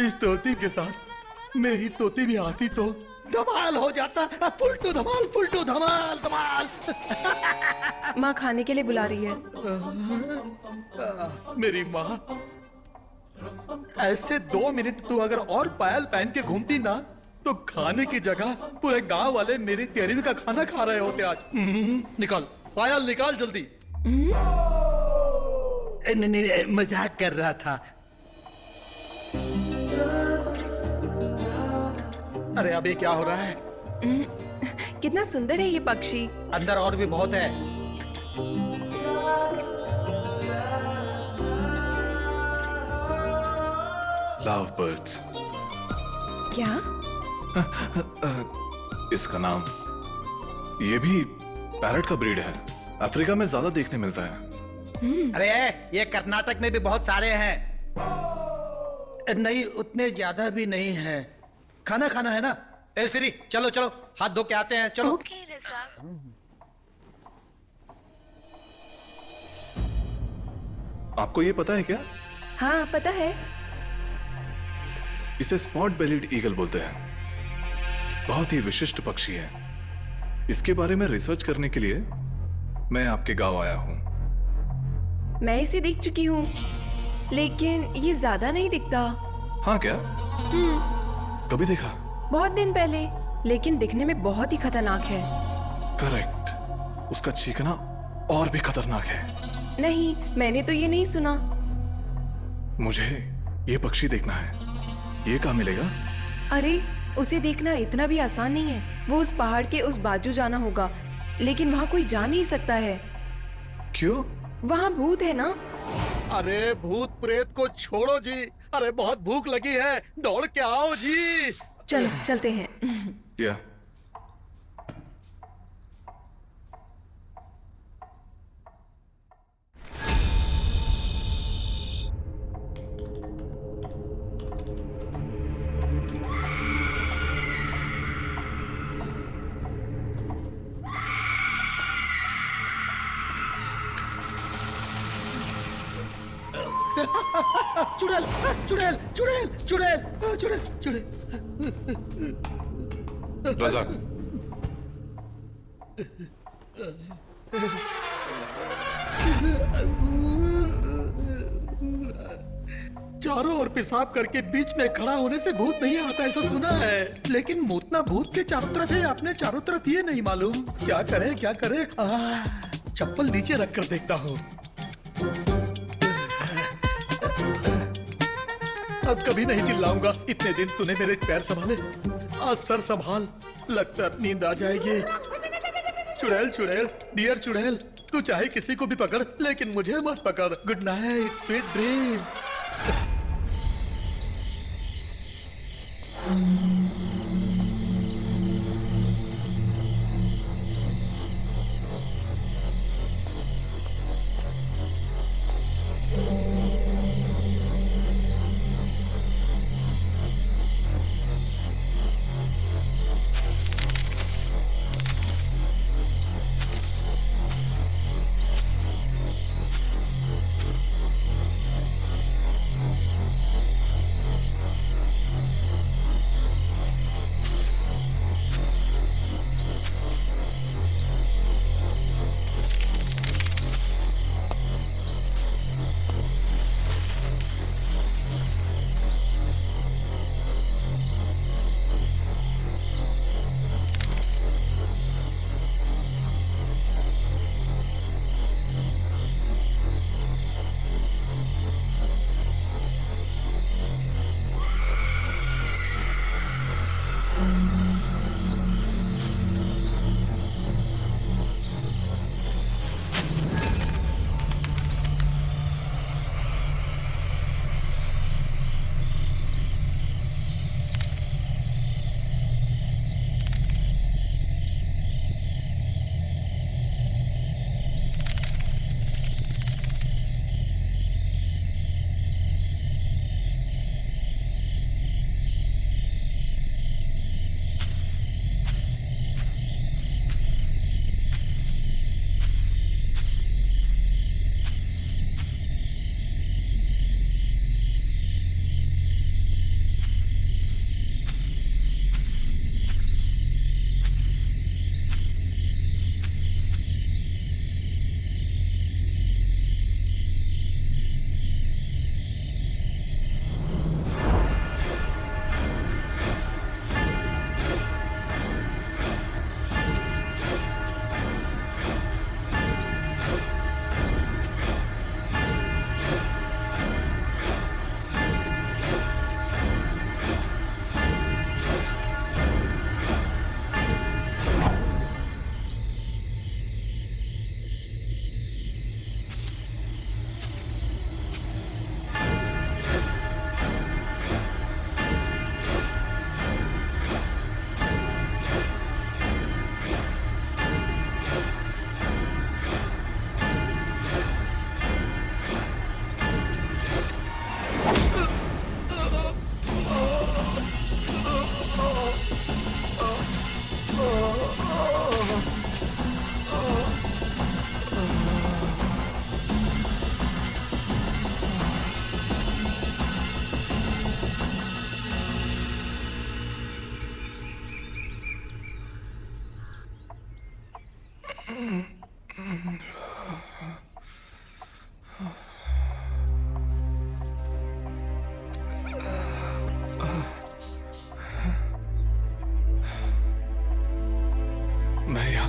इस तोती के साथ मेरी तोती भी आती तो धमाल हो जाता। फुलटू धमाल, फुलटू धमाल धमाल। माँ खाने के लिए बुला रही है। मेरी माँ, ऐसे 2 मिनट तू अगर और पायल पहन के घूमती ना तो खाने की जगह पूरे गांव वाले मेरी तेरहवीं का खाना खा रहे होते आज। निकाल पायल, निकाल जल्दी। नहीं, मजाक कर रहा था। अरे अभी क्या हो रहा है? कितना सुंदर है ये पक्षी। अंदर और भी बहुत है। Love birds. क्या? इसका नाम, ये भी पैरट का ब्रीड है। अफ्रीका में ज्यादा देखने मिलता है। अरे ये कर्नाटक में भी बहुत सारे हैं। नहीं, उतने ज्यादा भी नहीं है। खाना खाना है ना? ए सिरी, चलो चलो हाथ धो के आते हैं, चलो। ओके रज़ा। आपको ये पता है क्या? हाँ पता है। इसे स्पॉट बेलिड ईगल बोलते हैं। बहुत ही विशिष्ट पक्षी है। इसके बारे में रिसर्च करने के लिए मैं आपके गांव आया हूँ। मैं इसे देख चुकी हूँ, लेकिन ये ज्यादा नहीं दिखता। हाँ क्या? कभी देखा? बहुत दिन पहले, लेकिन दिखने में बहुत ही खतरनाक है। करेक्ट। उसका चीखना और भी खतरनाक है। नहीं, मैंने तो ये नहीं सुना। मुझे ये पक्षी देखना है। ये कहाँ मिलेगा? अरे उसे देखना इतना भी आसान नहीं है। वो उस पहाड़ के उस बाजू जाना होगा, लेकिन वहाँ कोई जा नहीं सकता है। क्यों? वहाँ भूत है ना। अरे भूत प्रेत को छोड़ो जी। अरे बहुत भूख लगी है, दौड़ के आओ जी। चलो चलते हैं। या चुड़ैल चुड़ैल चुड़ैल चुड़ैल चुड़ैल चुड़ैल। रज़ा, चारों ओर पेशाब करके बीच में खड़ा होने से भूत नहीं आता, ऐसा सुना है। लेकिन मूतना भूत के चारों तरफ है, अपने चारों तरफ ये नहीं मालूम। क्या करे क्या करे? चप्पल नीचे रख कर देखता हूँ। अब कभी नहीं चिल्लाऊंगा। इतने दिन तूने मेरे पैर संभाले, आज सर संभाल। लगता है नींद आ जाएगी। चुड़ैल चुड़ैल, डियर चुड़ैल, तू चाहे किसी को भी पकड़, लेकिन मुझे मत पकड़। Good night, sweet dreams.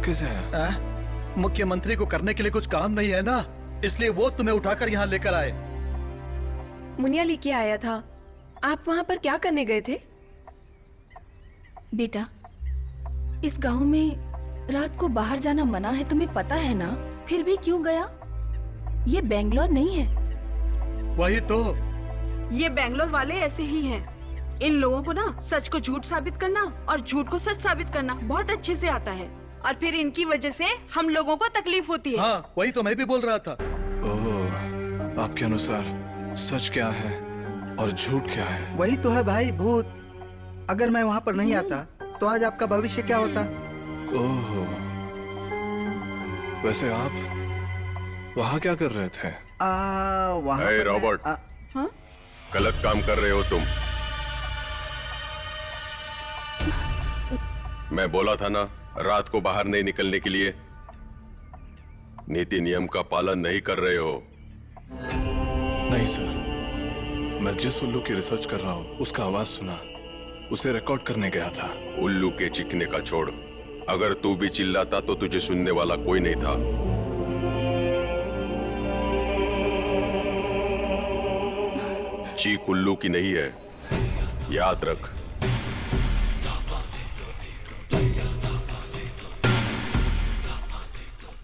कैसे है? मुख्यमंत्री को करने के लिए कुछ काम नहीं है ना, इसलिए वो तुम्हें उठाकर यहाँ लेकर आए। मुनिया लेके आया था। आप वहाँ पर क्या करने गए थे? बेटा, इस गांव में रात को बाहर जाना मना है, तुम्हें पता है ना? फिर भी क्यों गया? ये बेंगलोर नहीं है। वही तो। ये बेंगलोर वाले ऐसे ही हैं। इन लोगों को ना सच को झूठ साबित करना और झूठ को सच साबित करना बहुत अच्छे से आता है, और फिर इनकी वजह से हम लोगों को तकलीफ होती है। हाँ, वही तो मैं भी बोल रहा था। ओह, आपके अनुसार सच क्या है और झूठ क्या है? वही तो है भाई, भूत। अगर मैं वहाँ पर नहीं आता तो आज आपका भविष्य क्या होता? ओह, वैसे आप वहाँ क्या कर रहे थे? वहाँ हे रॉबर्ट, गलत काम कर रहे हो तुम। मैं बोला था ना, रात को बाहर नहीं निकलने के लिए। नीति नियम का पालन नहीं कर रहे हो। नहीं सर, मैं जिस उल्लू की रिसर्च कर रहा हूँ उसका आवाज सुना, उसे रिकॉर्ड करने गया था। उल्लू के चिकने का छोड़, अगर तू भी चिल्लाता तो तुझे सुनने वाला कोई नहीं था। चीख उल्लू की नहीं है, याद रख।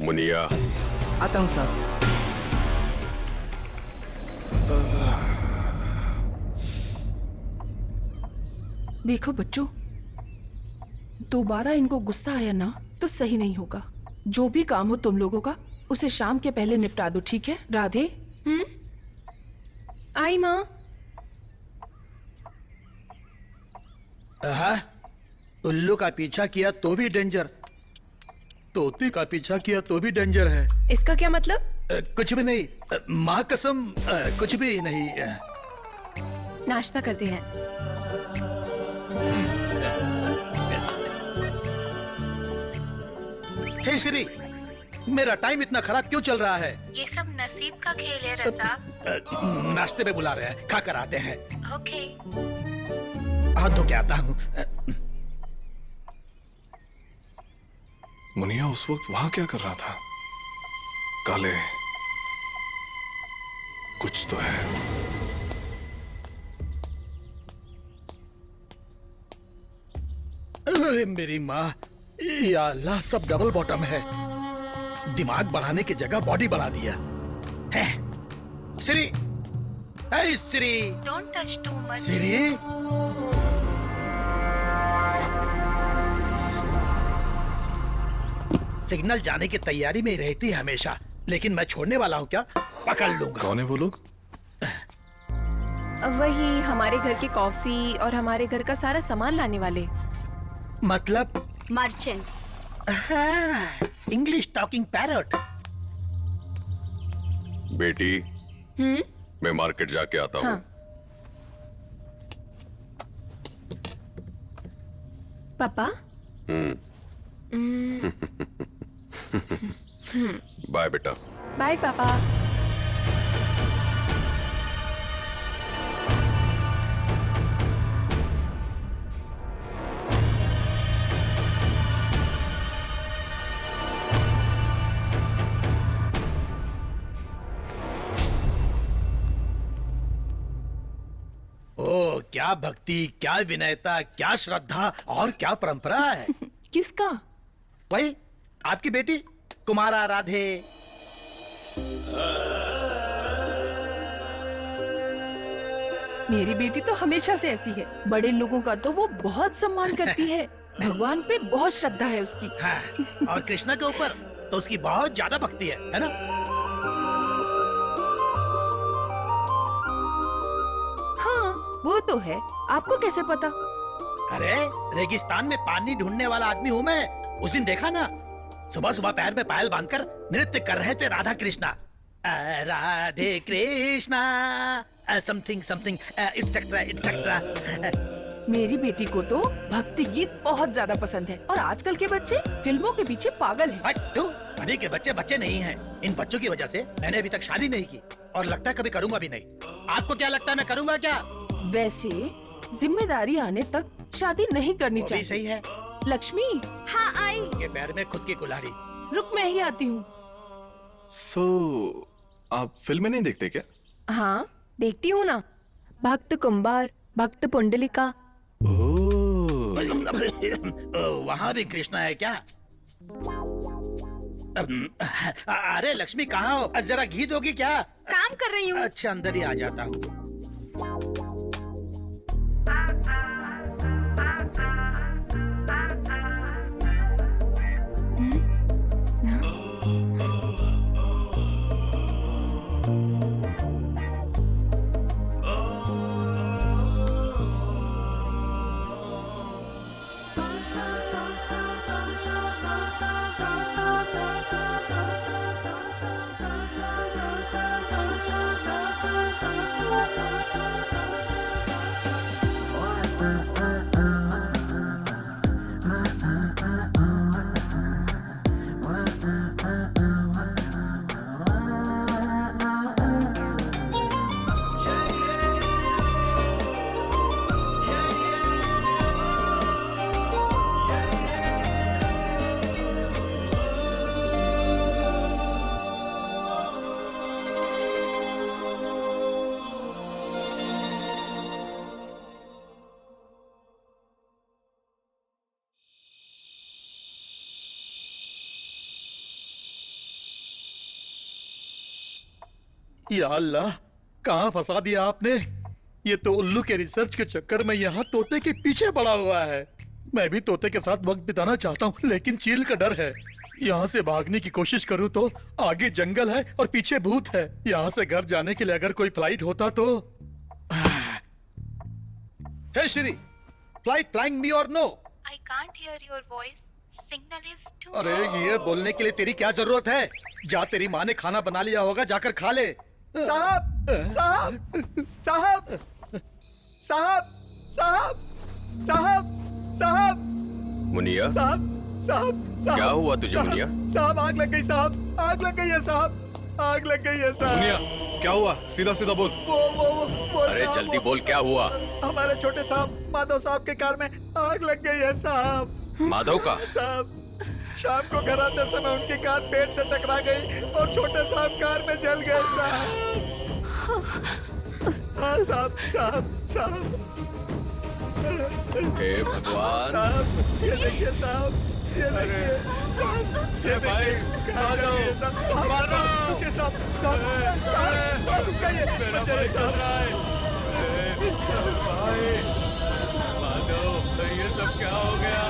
मुनिया, आता हूँ साहब। देखो बच्चों, दोबारा इनको गुस्सा आया ना तो सही नहीं होगा। जो भी काम हो तुम लोगों का, उसे शाम के पहले निपटा दो, ठीक है? राधे। आई माँ। उल्लू का पीछा किया तो भी डेंजर, तोते का पीछा किया तो भी डेंजर है। इसका क्या मतलब? कुछ भी नहीं, माँ कसम, कुछ भी नहीं। नाश्ता करते हैं। हे श्री, मेरा टाइम इतना खराब क्यों चल रहा है? ये सब नसीब का खेल है रजा। नाश्ते में बुला रहे हैं, खा कर आते हैं। ओके। हाथ धो के आता हूँ। मुनिया उस वक्त वहां क्या कर रहा था? काले, कुछ तो है। अरे मेरी माँ, या अल्लाह, सब डबल बॉटम है। दिमाग बढ़ाने की जगह बॉडी बढ़ा दिया है। Shree, hey Shree, don't touch too much. Shree, signal जाने की तैयारी में रहती है हमेशा, लेकिन मैं छोड़ने वाला हूँ क्या? पकड़ लूंगा। कौन है वो लोग? वही हमारे घर की कॉफी और हमारे घर का सारा सामान लाने वाले। मतलब? मर्चेंट। English talking parrot. बेटी, मैं मार्केट जाके आता हूँ। हाँ। पापा। बाय बेटा। बाय पापा। ओ, क्या भक्ति, क्या विनयता, क्या श्रद्धा और क्या परंपरा है। किसका? वही आपकी बेटी कुमारा राधे। मेरी बेटी तो हमेशा से ऐसी है। बड़े लोगों का तो वो बहुत सम्मान करती है। भगवान पे बहुत श्रद्धा है उसकी। हाँ, और कृष्णा के ऊपर तो उसकी बहुत ज्यादा भक्ति है ना? हाँ, वो तो है। आपको कैसे पता? अरे, रेगिस्तान में पानी ढूंढने वाला आदमी हूँ मैं। उस दिन देखा ना, सुबह सुबह पैर में पायल बांधकर नृत्य कर रहे थे Radha Krishna. Radhe Krishna something something et cetera et cetera. मेरी बेटी को तो भक्ति गीत बहुत ज्यादा पसंद है, और आजकल के बच्चे फिल्मों के पीछे पागल हैं। अरे के बच्चे बच्चे नहीं हैं। इन बच्चों की वजह से मैंने अभी तक शादी नहीं की, और लगता है कभी करूंगा भी नहीं। आपको क्या लगता है मैं करूंगा क्या? वैसे जिम्मेदारी आने तक शादी नहीं करनी चाहिए। सही है। लक्ष्मी। हाँ आई। के पैर में खुद की कुल्हाड़ी। रुक, मैं ही आती हूँ। आप फिल्में नहीं देखते क्या? हाँ देखती हूँ ना, भक्त कुंभार, भक्त पुंडलिका। वहाँ भी कृष्णा है क्या? अरे लक्ष्मी कहाँ हो? जरा घी दोगी क्या? काम कर रही हूँ। अच्छा अंदर ही आ जाता हूँ। या अल्लाह, कहाँ फंसा दिया आपने? ये तो उल्लू के रिसर्च के चक्कर में यहाँ तोते के पीछे पड़ा हुआ है। मैं भी तोते के साथ वक्त बिताना चाहता हूँ, लेकिन चील का डर है। यहाँ से भागने की कोशिश करूँ तो आगे जंगल है और पीछे भूत है। यहाँ से घर जाने के लिए अगर कोई फ्लाइट होता तो। हे श्री, फ्लाइट फ्लाइंग मी और no? I can't hear your voice. Signal is too. अरे ये बोलने के लिए तेरी क्या जरूरत है? जा, तेरी माँ ने खाना बना लिया होगा, जाकर खा ले। साहब साहब साहब साहब साहब साहब साहब मुनिया, साहब साहब साहब क्या हुआ तुझे मुनिया? साहब आग लग गई साहब, आग लग गई है साहब, आग लग गई है साहब। मुनिया क्या हुआ? सीधा सीधा बोल। वो अरे साहब, जल्दी बोल, क्या हुआ? हमारे छोटे साहब माधव साहब के कार में आग लग गई है साहब। माधव का? साहब शाम को घर आते समय उनकी कार पेड़ से टकरा गई और छोटे साहब कार में जल गए साहब। हाँ साहब साहब साहब। हे भगवान। साहब ये देखिए साहब, ये देखिए साहब, ये भाई माधव साहब के साथ साहब रुक गए भाई। माधव ये सब क्या हो गया?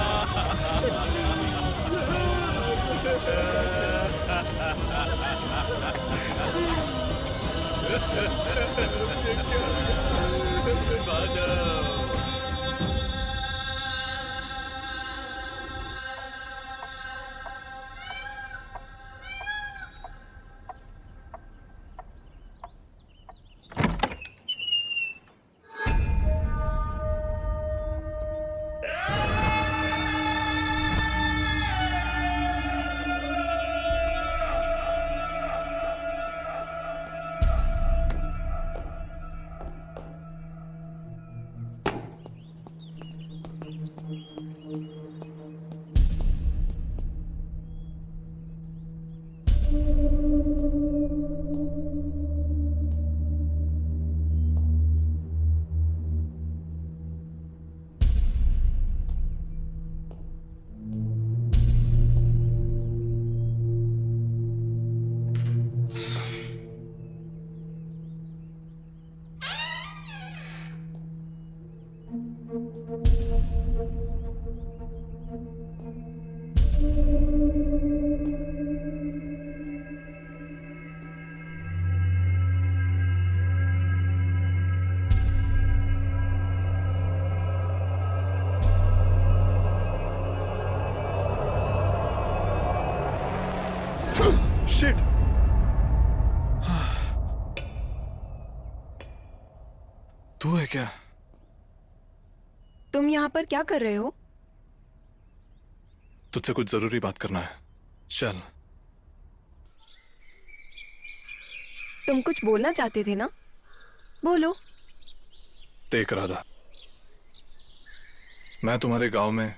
शिट! तू है क्या? तुम यहाँ पर क्या कर रहे हो? तुझसे कुछ जरूरी बात करना है, चल। तुम कुछ बोलना चाहते थे ना, बोलो। देख राधा, मैं तुम्हारे गांव में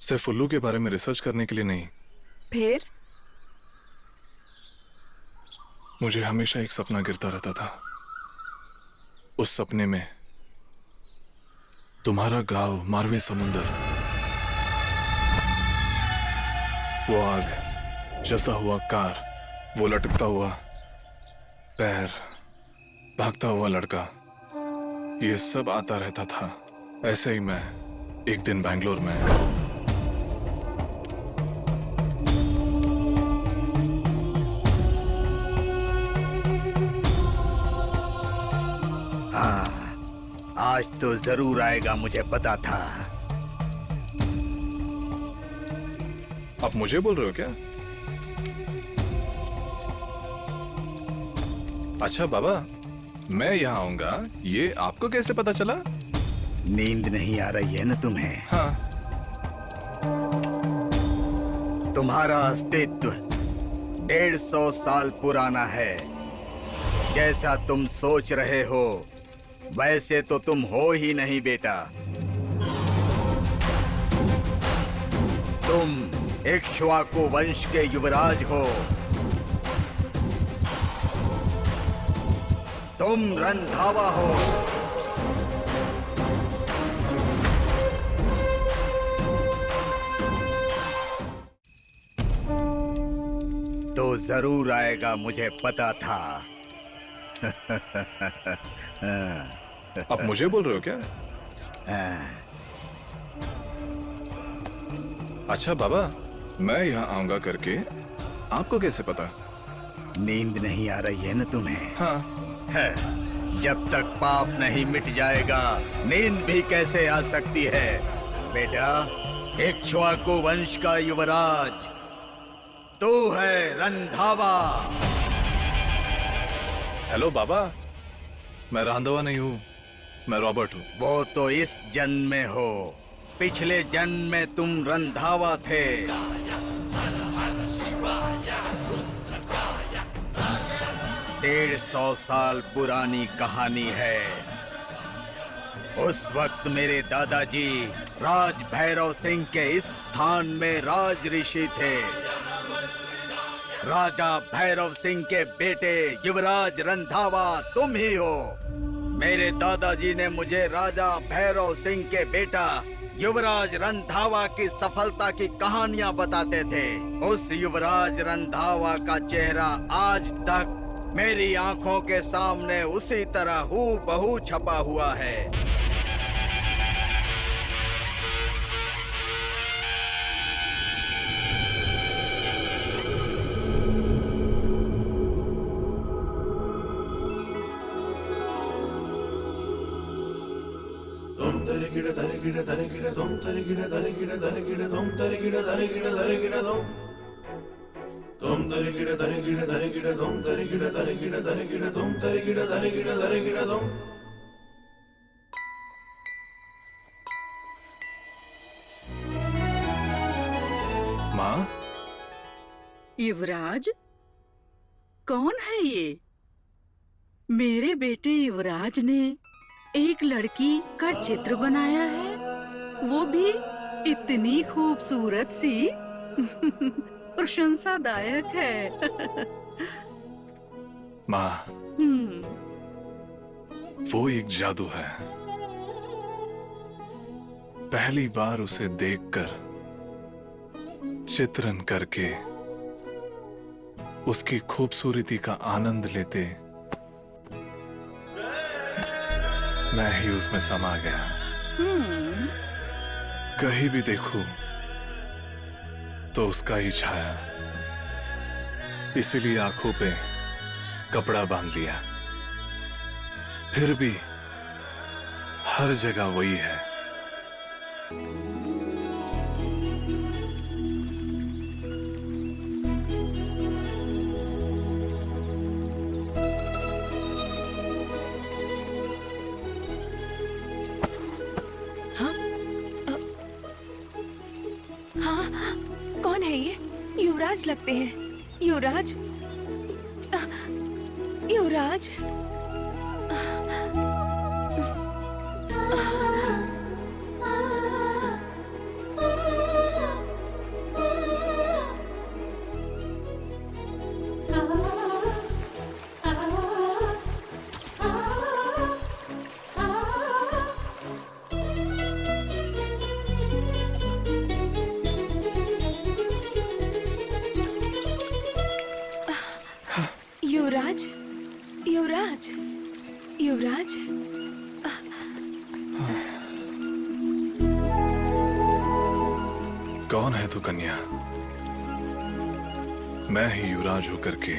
सिर्फ उल्लू के बारे में रिसर्च करने के लिए नहीं, फिर मुझे हमेशा एक सपना गिरता रहता था। उस सपने में तुम्हारा गांव, मारवे समुंदर, वो आग, जलता हुआ कार, वो लटकता हुआ पैर, भागता हुआ लड़का, ये सब आता रहता था। ऐसे ही मैं एक दिन बैंगलोर में आज तो जरूर आएगा, मुझे पता था। आप मुझे बोल रहे हो क्या? अच्छा बाबा, मैं यहाँ आऊंगा, ये आपको कैसे पता चला? नींद नहीं आ रही है ना तुम्हें? हाँ। तुम्हारा अस्तित्व 150 साल पुराना है। जैसा तुम सोच रहे हो वैसे तो तुम हो ही नहीं बेटा। तुम इक्ष्वाकु वंश के युवराज हो। तुम रंधावा हो। तो जरूर आएगा, मुझे पता था। आप मुझे बोल रहे हो क्या? अच्छा बाबा, मैं यहाँ आऊंगा करके आपको कैसे पता? नींद नहीं आ रही है ना तुम्हें? हाँ। है। जब तक पाप नहीं मिट जाएगा नींद भी कैसे आ सकती है बेटा। इक्ष्वाकु वंश का युवराज तू है, रंधावा। हेलो बाबा, मैं रंधावा नहीं हूँ, मैं रॉबर्ट हूँ। वो तो इस जन्म में हो, पिछले जन्म में तुम रंधावा थे। 150 साल पुरानी कहानी है। उस वक्त मेरे दादाजी राज भैरव सिंह के इस स्थान में राज ऋषि थे। राजा भैरव सिंह के बेटे युवराज रंधावा तुम ही हो। मेरे दादाजी ने मुझे राजा भैरव सिंह के बेटा युवराज रंधावा की सफलता की कहानियां बताते थे। उस युवराज रंधावा का चेहरा आज तक मेरी आंखों के सामने उसी तरह हूबहू छपा हुआ है। माँ, युवराज कौन है ये? मेरे बेटे युवराज ने एक लड़की का चित्र बनाया है, वो भी इतनी खूबसूरत सी। प्रशंसादायक है। माँ, वो एक जादू है। पहली बार उसे देखकर, चित्रण करके, उसकी खूबसूरती का आनंद लेते मैं ही उसमें समा गया। कहीं भी देखूं तो उसका ही छाया। इसीलिए आंखों पे कपड़ा बांध लिया। फिर भी हर जगह वही है। कौन है ये? युवराज लगते हैं। युवराज, युवराज। युवराज, युवराज, कौन है तू कन्या? मैं ही युवराज होकर के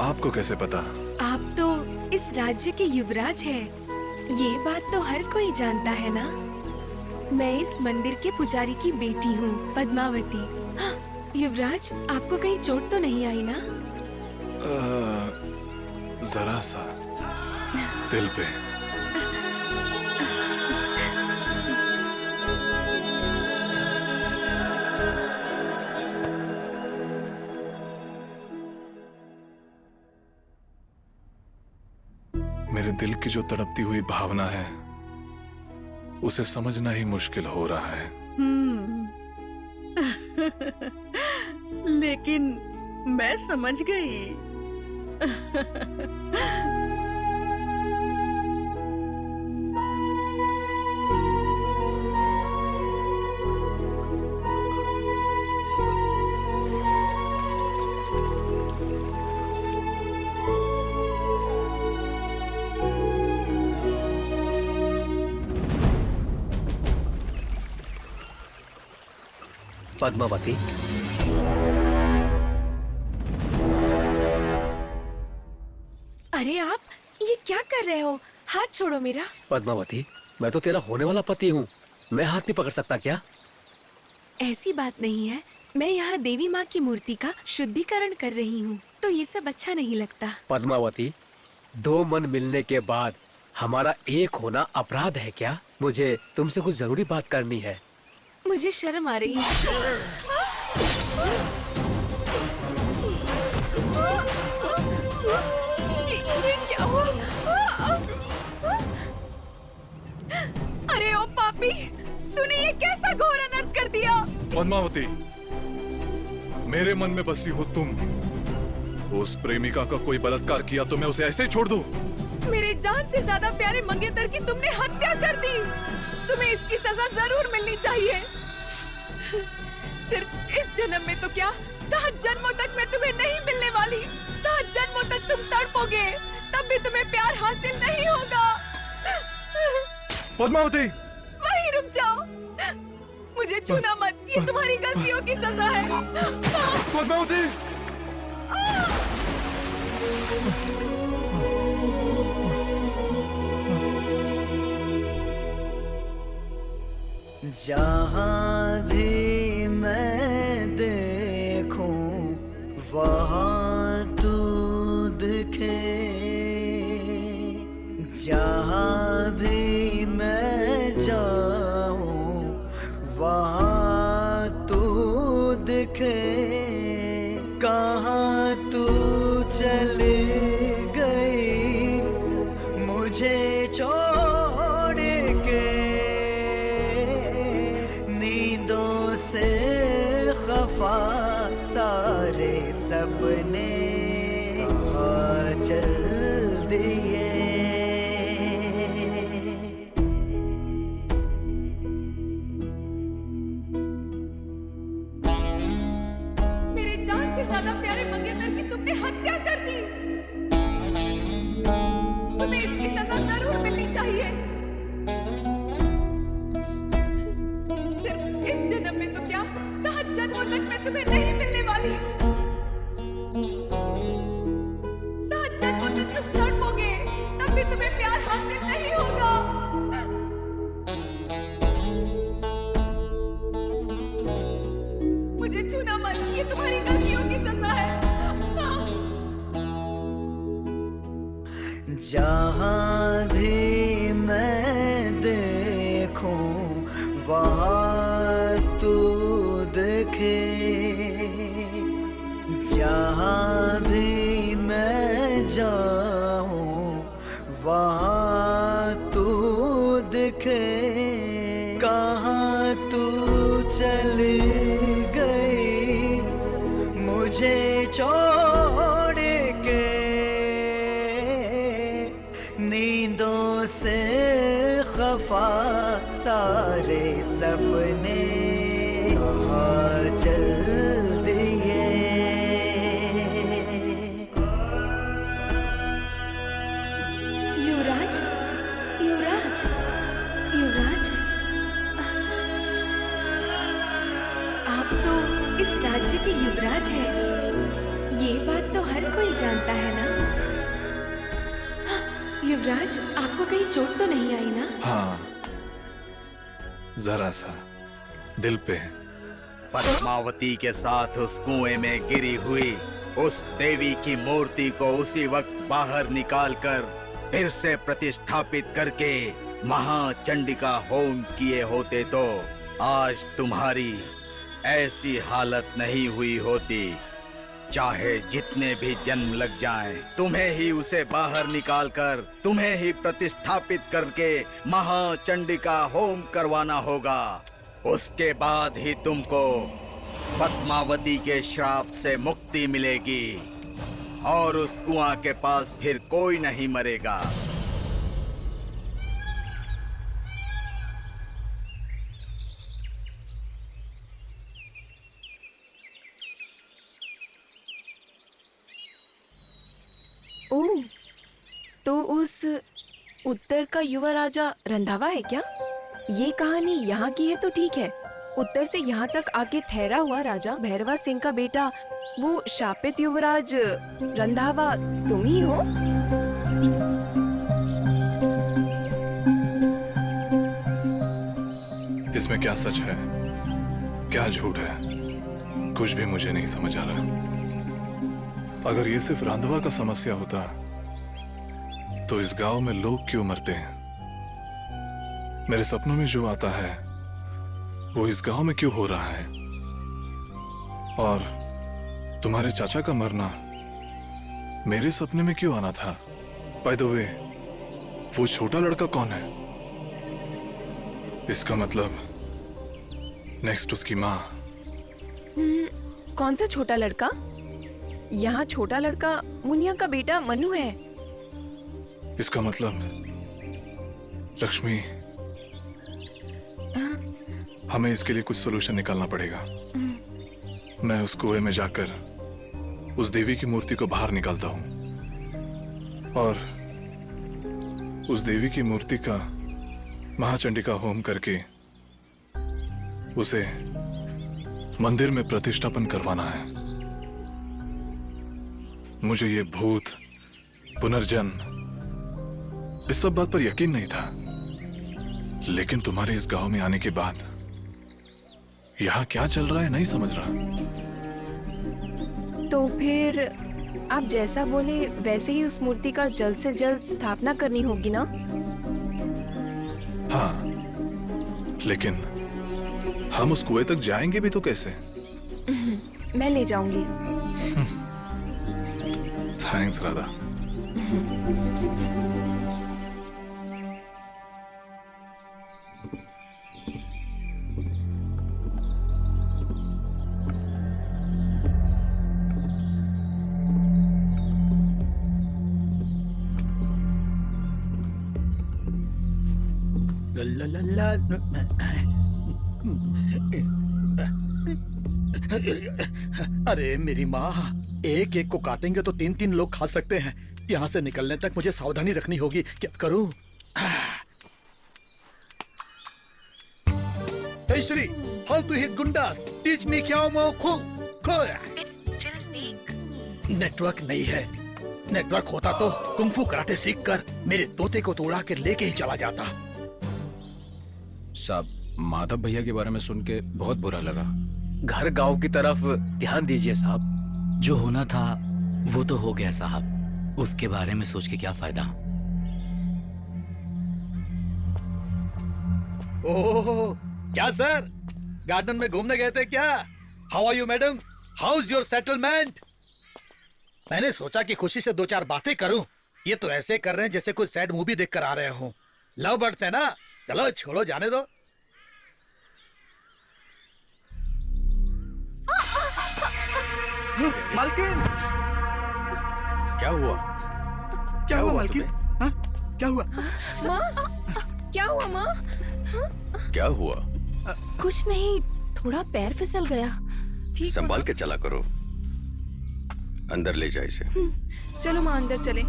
आपको कैसे पता? आप तो इस राज्य के युवराज हैं। ये बात तो हर कोई जानता है ना। मैं इस मंदिर के पुजारी की बेटी हूँ, पद्मावती। हाँ, युवराज, आपको कहीं चोट तो नहीं आई ना? जरा सा दिल पे। मेरे दिल की जो तड़पती हुई भावना है उसे समझना ही मुश्किल हो रहा है। लेकिन मैं समझ गई। पद्मावती, अरे आप ये क्या कर रहे हो? हाथ छोड़ो मेरा। पद्मावती, मैं तो तेरा होने वाला पति हूँ। मैं हाथ नहीं पकड़ सकता क्या? ऐसी बात नहीं है। मैं यहाँ देवी माँ की मूर्ति का शुद्धिकरण कर रही हूँ, तो ये सब अच्छा नहीं लगता। पद्मावती, दो मन मिलने के बाद हमारा एक होना अपराध है क्या? मुझे तुमसे कुछ जरूरी बात करनी है। मुझे शर्म आ रही है। ये क्या हुआ? अरे ओ पापी, तूने ये कैसा घोर अनर्थ कर दिया? पद्मावती, मेरे मन में बसी हो तुम। उस प्रेमिका का कोई बलात्कार किया तो मैं उसे ऐसे ही छोड़ दूं? मेरे जान से ज्यादा प्यारे मंगेतर की तुमने हत्या कर दी। तुम्हें इसकी सजा जरूर मिलनी चाहिए। सिर्फ इस जन्म में तो क्या, 7 जन्मों तक मैं तुम्हें नहीं मिलने वाली। 7 जन्मों तक तुम तड़पोगे, तब भी तुम्हें प्यार हासिल नहीं होगा। पद्मावती, वहीं रुक जाओ। मुझे छूना मत, ये तुम्हारी गलतियों की सजा है। पद्मावती, जहाँ भी मैं देखूं वहाँ तू दिखे, जहाँ भी मैं जाऊं वहाँ तू दिखे। कहाँ तू चली गई मुझे छोड़ के, नींदों से खफा सारे सपने चल दिए। मेरे जान से ज्यादा प्यारे मंगेतर की तुमने हत्या कर दी। तुम्हें इसकी सजा जरूर मिलनी चाहिए। सिर्फ इस जन्म में तो क्या, 7 जन्मों तक मैं तुम्हें नहीं मिलने वाली। 7 जन्मों तक तुम तड़पोगे, तब भी तुम्हें प्यार हासिल नहीं होगा। मुझे छूना मत, ये तुम्हारी गलतियों की सजा है। जहाँ भी मैं देखूं वहाँ तू दिखे, जहाँ भी मैं जाऊं वहाँ तू दिखे। कहाँ तू चली गई मुझे छोड़ के, नींदों से खफा सारे सपने चल दिए। हर कोई जानता है ना। युवराज, आपको कहीं चोट तो नहीं आई ना? हाँ, जरा सा दिल पे। पद्मावती के साथ उस कुएं में गिरी हुई उस देवी की मूर्ति को उसी वक्त बाहर निकालकर फिर से प्रतिष्ठापित करके महाचंडिका होम किए होते तो आज तुम्हारी ऐसी हालत नहीं हुई होती। चाहे जितने भी जन्म लग जाएं, तुम्हें ही उसे बाहर निकालकर तुम्हें ही प्रतिष्ठापित करके महाचंडिका होम करवाना होगा। उसके बाद ही तुमको पद्मावती के श्राप से मुक्ति मिलेगी और उस कुआं के पास फिर कोई नहीं मरेगा। ओह, तो उस उत्तर का युवा राजा रंधावा है क्या? ये कहानी यहाँ की है तो ठीक है। उत्तर से यहाँ तक आके ठहरा हुआ राजा भैरवा सिंह का बेटा, वो शापित युवराज रंधावा तुम ही हो? इसमें क्या सच है, क्या झूठ है, कुछ भी मुझे नहीं समझ आ रहा। अगर ये सिर्फ रांधवा का समस्या होता तो इस गांव में लोग क्यों मरते हैं? मेरे सपनों में जो आता है वो इस गांव में क्यों हो रहा है? और तुम्हारे चाचा का मरना मेरे सपने में क्यों आना था? बाय द वे, वो छोटा लड़का कौन है? इसका मतलब नेक्स्ट उसकी माँ। कौन सा छोटा लड़का? यहाँ छोटा लड़का मुनिया का बेटा मनु है। इसका मतलब लक्ष्मी, हमें इसके लिए कुछ सोल्यूशन निकालना पड़ेगा। मैं उस कुएं में जाकर उस देवी की मूर्ति को बाहर निकालता हूं और उस देवी की मूर्ति का महाचंडिका होम करके उसे मंदिर में प्रतिष्ठापन करवाना है। मुझे ये भूत, पुनर्जन्म, इस सब बात पर यकीन नहीं था, लेकिन तुम्हारे इस गांव में आने के बाद यहाँ क्या चल रहा है नहीं समझ रहा। तो फिर आप जैसा बोले वैसे ही उस मूर्ति का जल्द से जल्द स्थापना करनी होगी ना? हाँ, लेकिन हम उस कुएं तक जाएंगे भी तो कैसे? मैं ले जाऊंगी। थैंक्स राधा। अरे मेरी माँ, एक एक को काटेंगे तो 3-3 लोग खा सकते हैं। यहाँ से निकलने तक मुझे सावधानी रखनी होगी। क्या करूँ? Hey Shri, how to hit gundas? Teach me क्या मो kho kho. It's still weak. Network नहीं है। नेटवर्क होता तो कुंफू कराटे सीख कर मेरे तोते को तोड़ा के लेके ही चला जाता। साहब, माधव भैया के बारे में सुन के बहुत बुरा लगा। घर गांव की तरफ ध्यान दीजिए साहब। जो होना था वो तो हो गया साहब, उसके बारे में सोच के क्या फायदा। ओह, क्या सर, गार्डन में घूमने गए थे क्या? How are you madam? How is your settlement? मैंने सोचा कि खुशी से 2-4 बातें करूं। ये तो ऐसे कर रहे हैं जैसे कोई सैड मूवी देख कर आ रहे हो। लव बर्ड्स है ना? चलो छोड़ो, जाने दो। मालकिन, क्या हुआ? क्या हुआ मालकिन? हाँ? क्या हुआ? माँ, क्या हुआ माँ? क्या हुआ? कुछ नहीं, थोड़ा पैर फिसल गया। ठीक संभाल के चला करो। अंदर ले जाए इसे। चलो माँ, अंदर चले।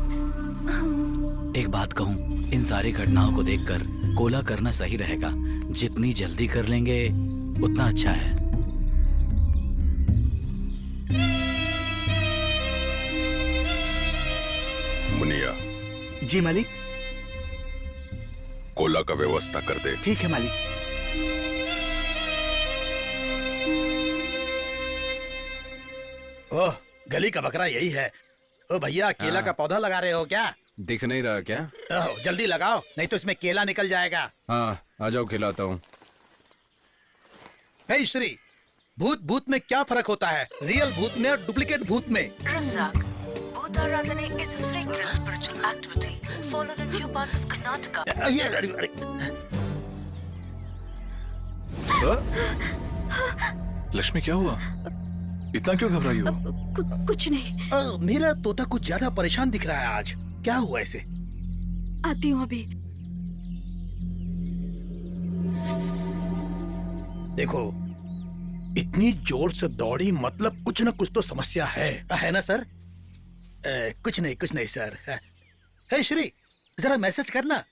एक बात कहूँ, इन सारी घटनाओं को देखकर कोला करना सही रहेगा। जितनी जल्दी कर लेंगे उतना अच्छा है। मुनिया, जी मालिक। कोला का व्यवस्था कर दे। ठीक है मालिक। ओह, गली का बकरा यही है। ओ भैया, केला हाँ। का पौधा लगा रहे हो क्या? दिख नहीं रहा क्या? ओह, जल्दी लगाओ, नहीं तो इसमें केला निकल जाएगा। हाँ, आ जाओ खिलाता हूँ। हे श्री, भूत भूत में क्या फर्क होता है? रियल भूत में और डुप्लीकेट भूत में? Razak, Bhutaradhane is a sacred spiritual activity followed in few parts of Karnataka. Lakshmi, क्या हुआ? इतना क्यों घबराई हो? कुछ नहीं। मेरा तोता कुछ ज्यादा परेशान दिख रहा है आज। क्या हुआ ऐसे? आती हूँ अभी। देखो, इतनी जोर से दौड़ी, मतलब कुछ न कुछ तो समस्या है ना सर? कुछ नहीं सर। हे श्री, जरा मैसेज करना।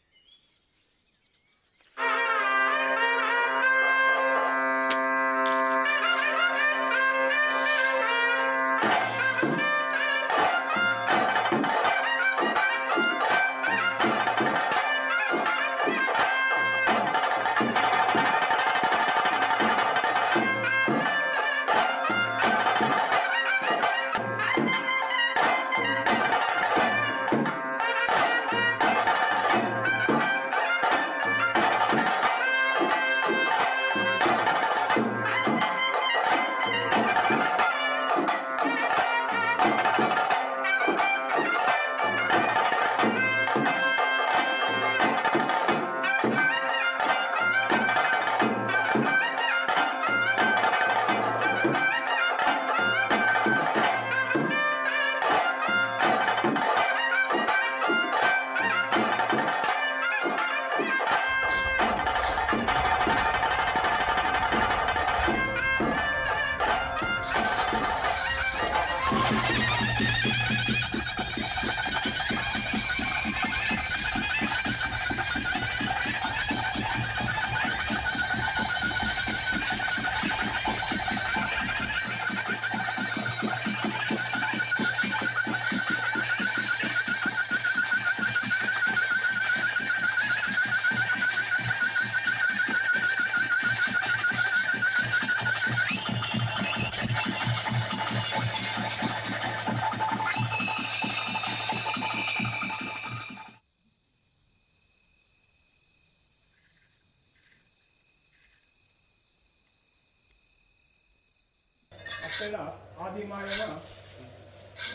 ಆದಿಮಾಯನ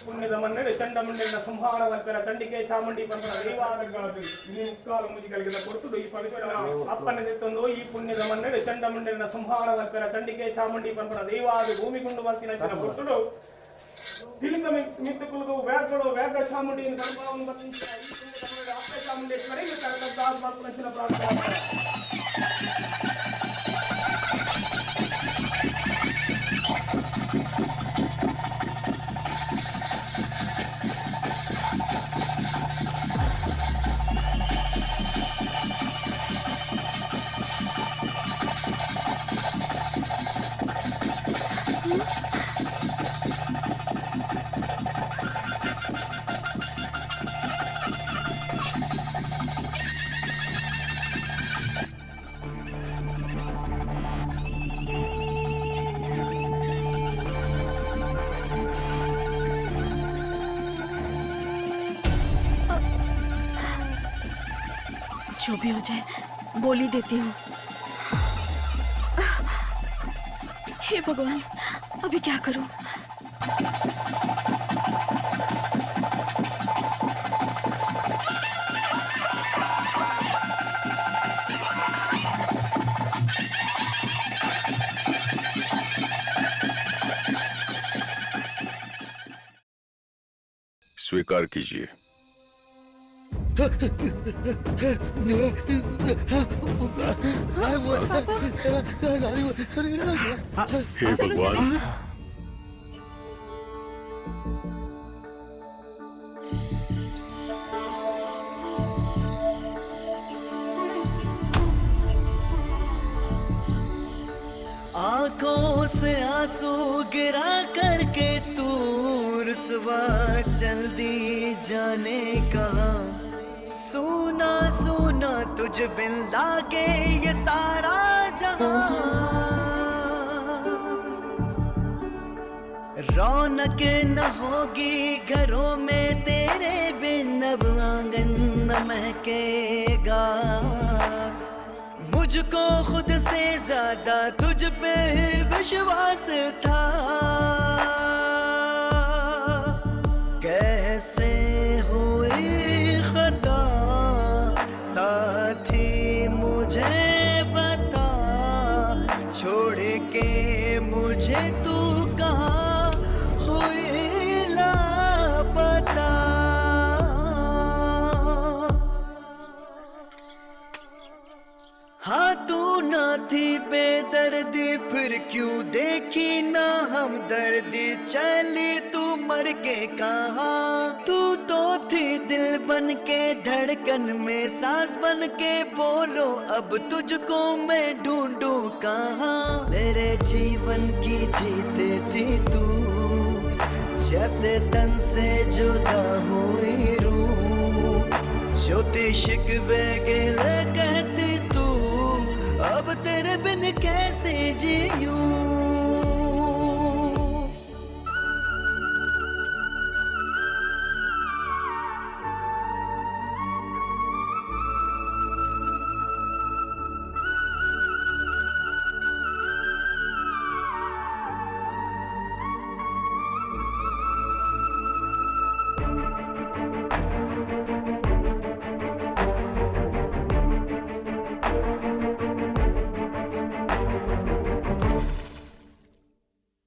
ಪುಣ್ಯದ ಮನ್ನಡೆ ಚಂಡಮುಂಡನ ಸಂಹಾರವಂತರ ಚಂಡಿಕೆ ಚಾಮುಂಡಿ ಪಂಪನ ದೈವಾದಗಳದು ಈ ಮುಕ್ಕಾಲು ಮುಜಿಗಳಿಗೆ ಕೊಡುವುದು ಈ ಪವಿತ್ರ ಅಪ್ಪನಿಗೆ ತಂದು ಈ ಪುಣ್ಯದ ಮನ್ನಡೆ ಚಂಡಮುಂಡನ ಸಂಹಾರವಂತರ ಚಂಡಿಕೆ ಚಾಮುಂಡಿ ಪಂಪನ ದೈವಾದ ಭೂಮಿಗುಂಡು ಮಂತಿನ ಕೊಡುವುದು ತಿಲಿಕ ಮಿತ್ತುಕುವುದು ವ್ಯಾಗ ಚಾಮುಂಡಿಯನ್ನು ಕರ್ಮವನ್ನು ಬಂಧಿಸಿದ ಈ ಪುಣ್ಯದ ಮನ್ನಡೆ ಅಪ್ಪ ಚಾಮುಂಡೇಶ್ವರಿಗೆ ಕರಕದ್ದಾದ ಮಾತುನಂಚಿನ ಪ್ರಾರ್ಥನೆ जो भी हो जाए बोल ही देती हूँ। हे भगवान, अभी क्या करूँ? स्वीकार कीजिए। हे भगवान, आंखों से आंसू गिरा करके तू रुसवा जल्दी जाने कहाँ, सोना सोना तुझ बिन लागे ये सारा जहां। रौनक न होगी घरों में तेरे बिन, अब आंगन न महकेगा। मुझको खुद से ज्यादा तुझ पे विश्वास था, कैसे हुई खता साथी मुझे बता, छोड़ के मुझे तू कहाँ हुई लापता। हाँ तू ना थी बेदर्दी, फिर क्यों देखी ना हमदर्दी, चली तू मर के कहाँ। तू तो थी दिल बन के धड़कन में सांस बन के, बोलो अब तुझको मैं ढूंढूं कहाँ। मेरे जीवन की जीते थी तू, जैसे तन से जुदा हुई रूह, ज्योति शिकवे गिले कहती तू, अब तेरे बिन कैसे जीऊं।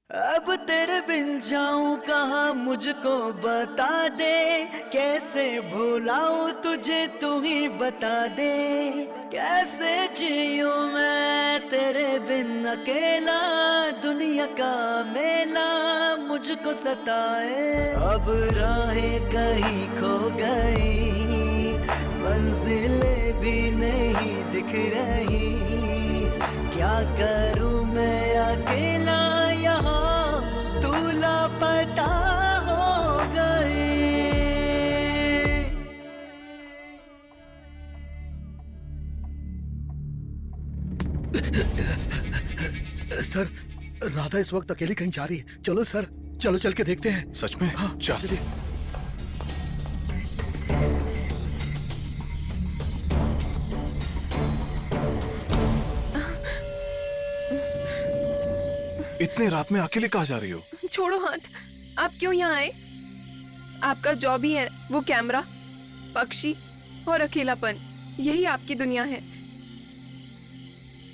अब तेरे बिन जाऊं कहाँ मुझको बता दे, कैसे भुलाऊं तुझे तू ही बता दे। कैसे जीऊं मैं तेरे बिन अकेला, दुनिया का मेला मुझको सताए। अब राहें कहीं खो गई, मंजिलें भी नहीं दिख रही, क्या करूं मैं अकेला यहाँ, तू लापता हो गई। सर, राधा इस वक्त अकेली कहीं जा रही है। चलो सर, चलो चल के देखते हैं। सच में? हाँ चल। इतने रात में अकेले कहाँ जा रही हो? छोड़ो हाथ, आप क्यों यहाँ आए? आपका जॉब ही है वो कैमरा, पक्षी और अकेलापन, यही आपकी दुनिया है।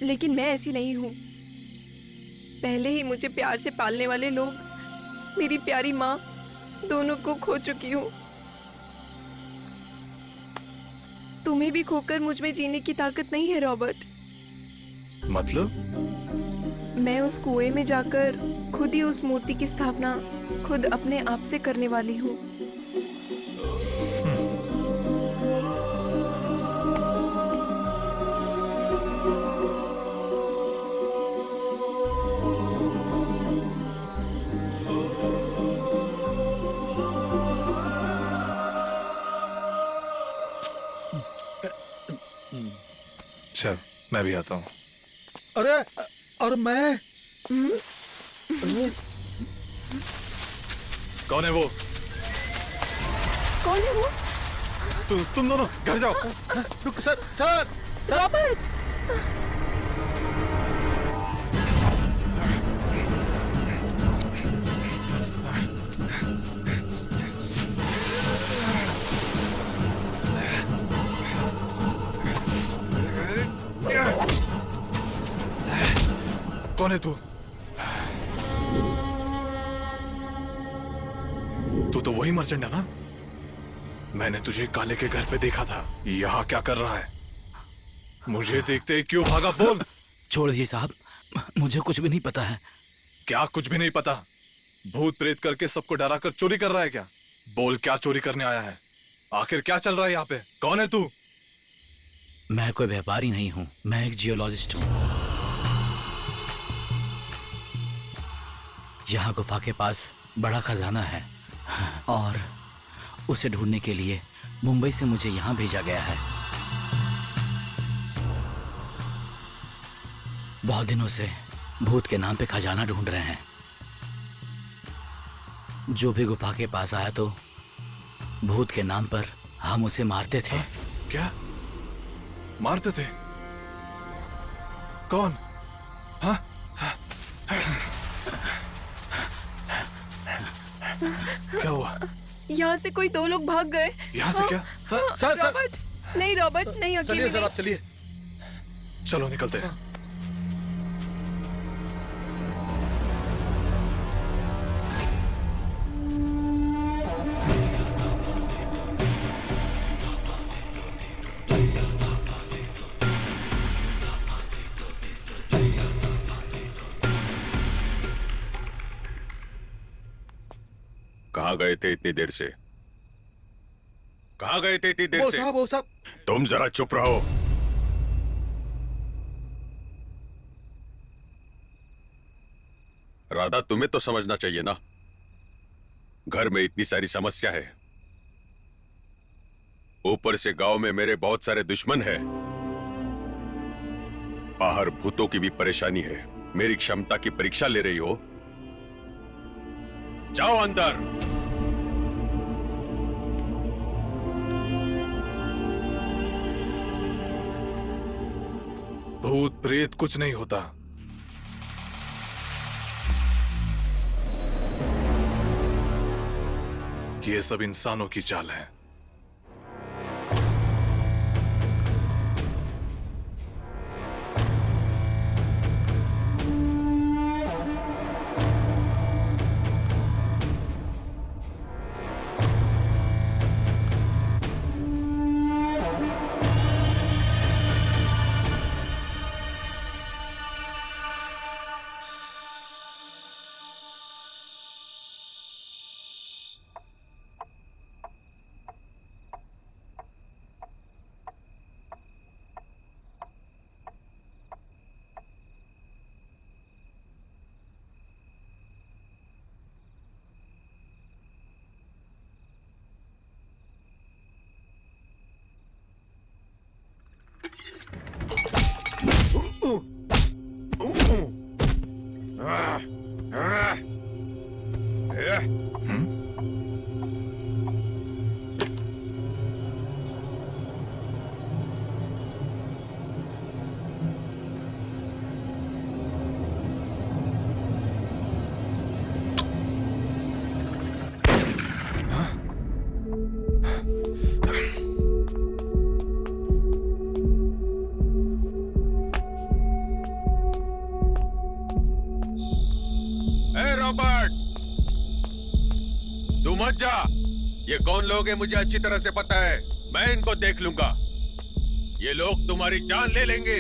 लेकिन मैं ऐसी नहीं हूँ। पहले ही मुझे प्यार से पालने वाले लोग, मेरी प्यारी माँ, दोनों को खो चुकी हूँ। तुम्हें भी खोकर मुझ में जीने की ताकत नहीं है रॉबर्ट। मतलब? मैं उस कुएं में जाकर खुद ही उस मूर्ति की स्थापना खुद अपने आप से करने वाली हूँ। चल, मैं भी आता हूँ। अरे, और मैं? कौन है वो? कौन है वो? तुम दोनों घर जाओ। रुक सर, सर, रॉबर्ट! कौन है तू? तू तो वही मर्चेंट है ना? मैंने तुझे काले के घर पे देखा था। यहाँ क्या कर रहा है? मुझे देखते ही क्यों भागा? बोल। छोड़ दीजिए साहब, मुझे कुछ भी नहीं पता है। क्या कुछ भी नहीं पता? भूत प्रेत करके सबको डरा कर चोरी कर रहा है क्या? बोल, क्या चोरी करने आया है? आखिर क्या चल रहा है यहाँ पे? कौन है तू? मैं कोई व्यापारी नहीं हूँ, मैं एक जियोलॉजिस्ट हूँ। यहाँ गुफा के पास बड़ा खजाना है, और उसे ढूंढने के लिए मुंबई से मुझे यहाँ भेजा गया है। बहुत दिनों से भूत के नाम पे खजाना ढूंढ रहे हैं। जो भी गुफा के पास आया तो भूत के नाम पर हम उसे मारते थे। क्या मारते थे? कौन? हाँ? क्या हुआ? यहाँ से कोई 2 लोग भाग गए। यहाँ से क्या? रॉबर्ट, नहीं रॉबर्ट, नहीं, अकेले चलिए सर, नहीं। आप चलिए। चलो निकलते हैं। कहाँ गए थे इतनी देर से? कहाँ गए थे इतनी देर से? वो साहब। तुम जरा चुप रहो। राधा, तुम्हें तो समझना चाहिए ना, घर में इतनी सारी समस्या है, ऊपर से गांव में मेरे बहुत सारे दुश्मन हैं, बाहर भूतों की भी परेशानी है। मेरी क्षमता की परीक्षा ले रही हो? जाओ अंदर। भूत प्रेत कुछ नहीं होता। ये सब इंसानों की चाल है। तू मत जा। ये कौन लोग हैं मुझे अच्छी तरह से पता है, मैं इनको देख लूंगा। ये लोग तुम्हारी जान ले लेंगे।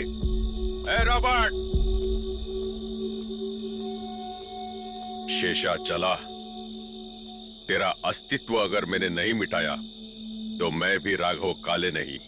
ए रॉबर्ट! शेषा चला। तेरा अस्तित्व अगर मैंने नहीं मिटाया तो मैं भी राघव काले नहीं।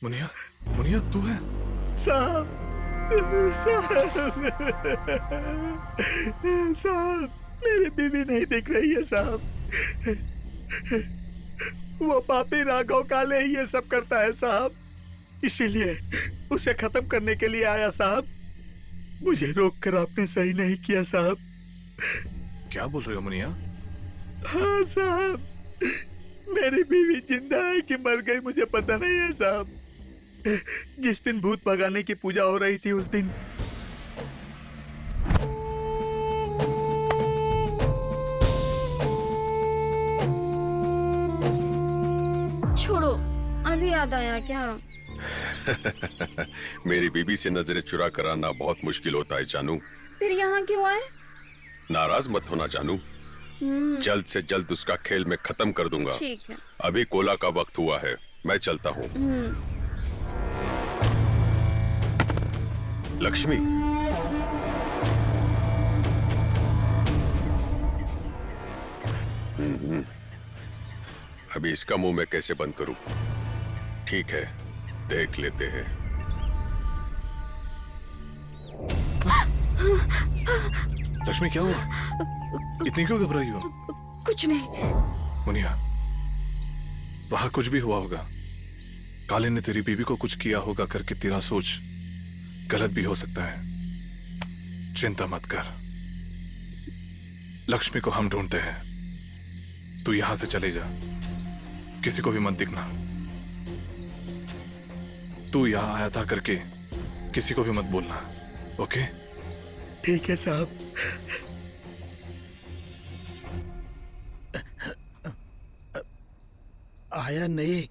मुनिया, मुनिया तू है? साहब, साहब, मेरी बीवी नहीं दिख रही है साहब। वो पापी राघव काले ही ये सब करता है साहब, इसीलिए उसे खत्म करने के लिए आया साहब। मुझे रोककर आपने सही नहीं किया साहब। क्या बोल रहे हो मुनिया? हाँ साहब, मेरी बीवी जिंदा है कि मर गई मुझे पता नहीं है साहब। जिस दिन भूत भगाने की पूजा हो रही थी उस दिन छोड़ो, अभी याद आया क्या? मेरी बीबी से नजरें चुरा कर आना बहुत मुश्किल होता है जानू। फिर यहाँ क्यों आए? नाराज मत होना जानू, जल्द से जल्द उसका खेल मैं खत्म कर दूंगा। ठीक है। अभी कोला का वक्त हुआ है, मैं चलता हूँ। लक्ष्मी, अभी इसका मुंह मैं कैसे बंद करूं? ठीक है, देख लेते हैं। लक्ष्मी क्या हुआ? इतनी क्यों घबराई हो? कुछ नहीं। मुनिया, वहां कुछ भी हुआ होगा। काले ने तेरी बीवी को कुछ किया होगा करके तेरा सोच गलत भी हो सकता है। चिंता मत कर, लक्ष्मी को हम ढूंढते हैं। तू यहां से चले जा, किसी को भी मत दिखना। तू यहां आया था करके किसी को भी मत बोलना, ओके? ठीक है साहब। आया नहीं।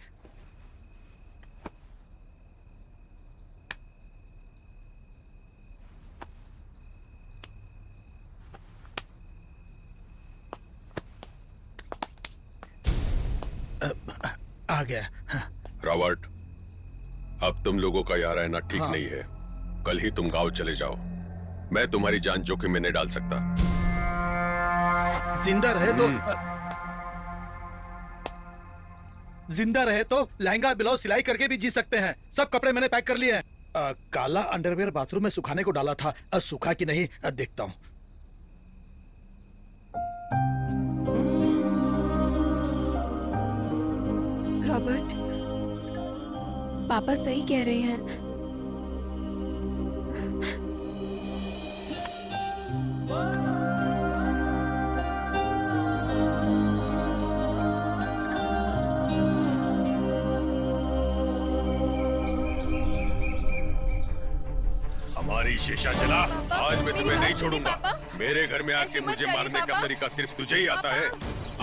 आ गया। रॉबर्ट, अब तुम लोगों का यहाँ रहना ठीक नहीं है। कल ही तुम गांव चले जाओ। मैं तुम्हारी जान जोखिम में नहीं डाल सकता। जिंदा रहे तो लहंगा ब्लाउज सिलाई करके भी जी सकते हैं। सब कपड़े मैंने पैक कर लिए हैं। काला अंडरवेयर बाथरूम में सुखाने को डाला था, सूखा कि नहीं देखता हूँ। रॉबर्ट, पापा सही कह रहे हैं। हमारी शीशा जला, आज मैं तुम्हें नहीं छोड़ूंगा। मेरे घर में आके मुझे मारने का तरीका सिर्फ तुझे ही आता है।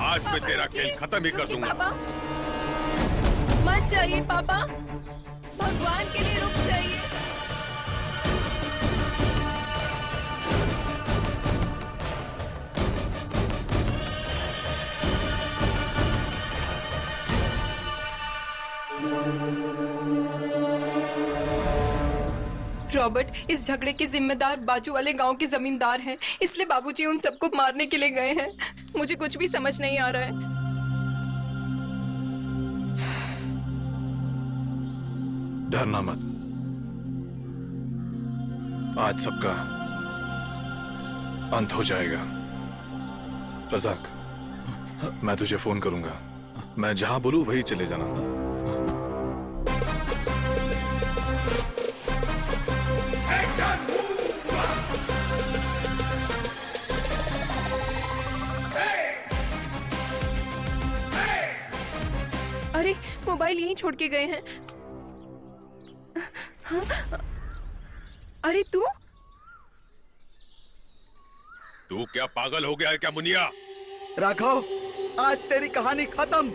आज मैं तेरा खेल खत्म ही कर दूंगा। मत जाइए पापा, भगवान के लिए रुक जाइए। रॉबर्ट, इस झगड़े के जिम्मेदार बाजू वाले गांव के जमींदार हैं, इसलिए बाबूजी उन सबको मारने के लिए गए हैं। मुझे कुछ भी समझ नहीं आ रहा है। डरना मत, आज सबका अंत हो जाएगा। रज़ाक, मैं तुझे फोन करूंगा। मैं जहां बोलूं वहीं चले जाना। अरे, मोबाइल यहीं छोड़ के गए हैं। हाँ? अरे तू क्या पागल हो गया है क्या मुनिया? राघव, आज तेरी कहानी खत्म।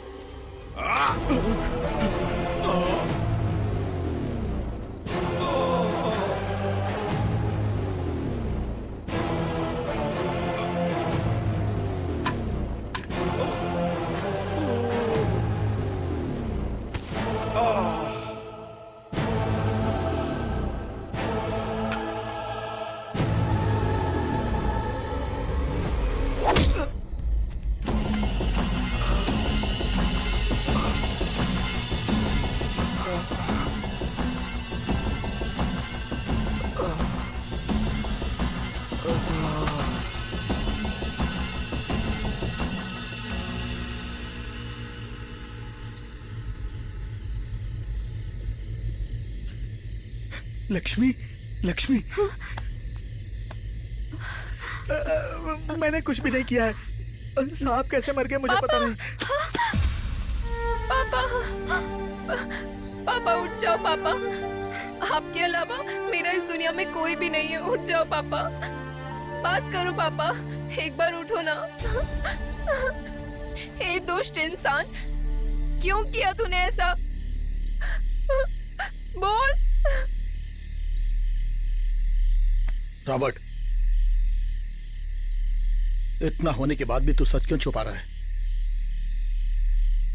लक्ष्मी, लक्ष्मी, मैंने कुछ भी नहीं किया है। सांप कैसे मर गए मुझे पता नहीं। पापा, पापा उठ जाओ पापा। आपके अलावा मेरा इस दुनिया में कोई भी नहीं है। उठ जाओ पापा, बात करो पापा, एक बार उठो ना। हे दुष्ट इंसान, क्यों किया तूने ऐसा? बोल। रॉबर्ट, इतना होने के बाद भी तू सच क्यों छुपा रहा है?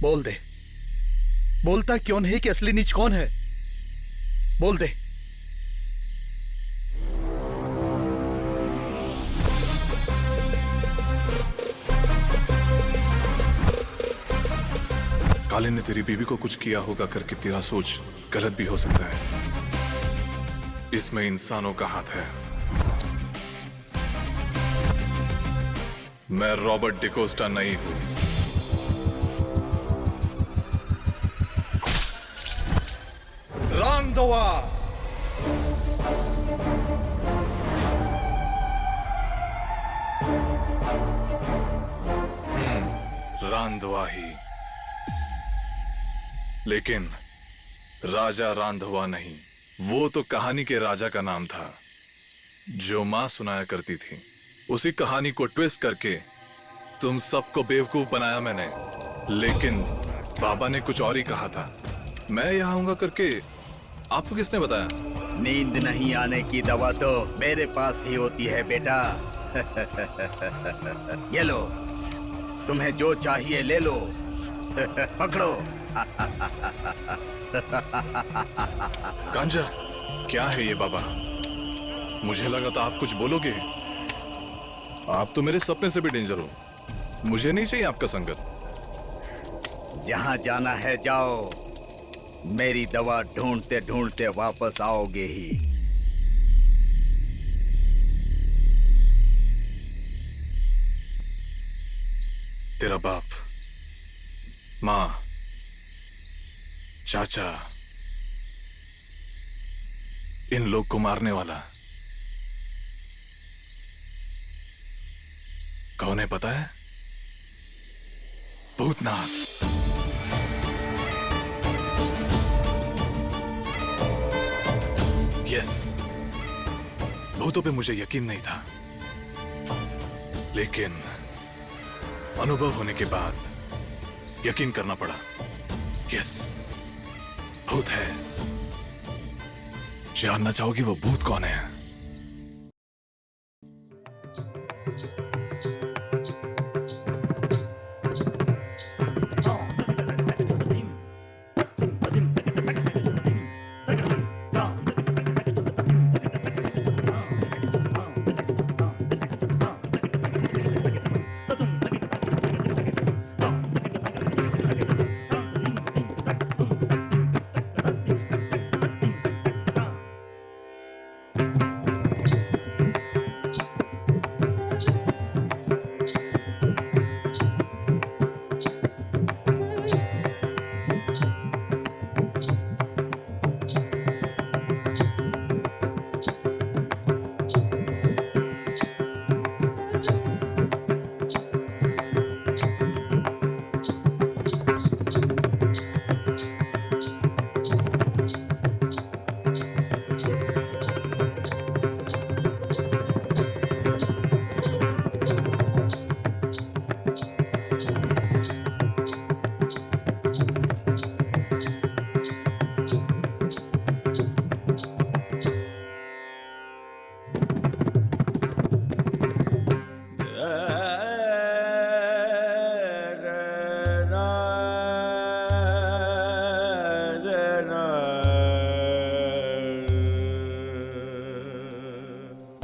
बोल दे, बोलता क्यों नहीं कि असली नीच कौन है? बोल दे। काले ने तेरी बीवी को कुछ किया होगा करके तेरा सोच गलत भी हो सकता है। इसमें इंसानों का हाथ है। मैं रॉबर्ट डिकोस्टा नहीं हूं। रांधवा। रांधवा ही, लेकिन राजा रांधवा नहीं। वो तो कहानी के राजा का नाम था जो मां सुनाया करती थी। उसी कहानी को ट्विस्ट करके तुम सबको बेवकूफ बनाया मैंने। लेकिन बाबा ने कुछ और ही कहा था। मैं यहाँ आऊंगा करके आपको किसने बताया? नींद नहीं आने की दवा तो मेरे पास ही होती है बेटा। ये लो, तुम्हें जो चाहिए ले लो। पकड़ो। गांजा, क्या है ये बाबा? मुझे लगा था आप कुछ बोलोगे। आप तो मेरे सपने से भी डेंजर हो। मुझे नहीं चाहिए आपका संगत। जहां जाना है जाओ, मेरी दवा ढूंढते ढूंढते वापस आओगे ही। तेरा बाप, माँ, चाचा, इन लोग को मारने वाला कौन है पता है? भूतनाथ। यस, भूतों पे मुझे यकीन नहीं था, लेकिन अनुभव होने के बाद यकीन करना पड़ा। यस, भूत है। जानना चाहोगी वो भूत कौन है?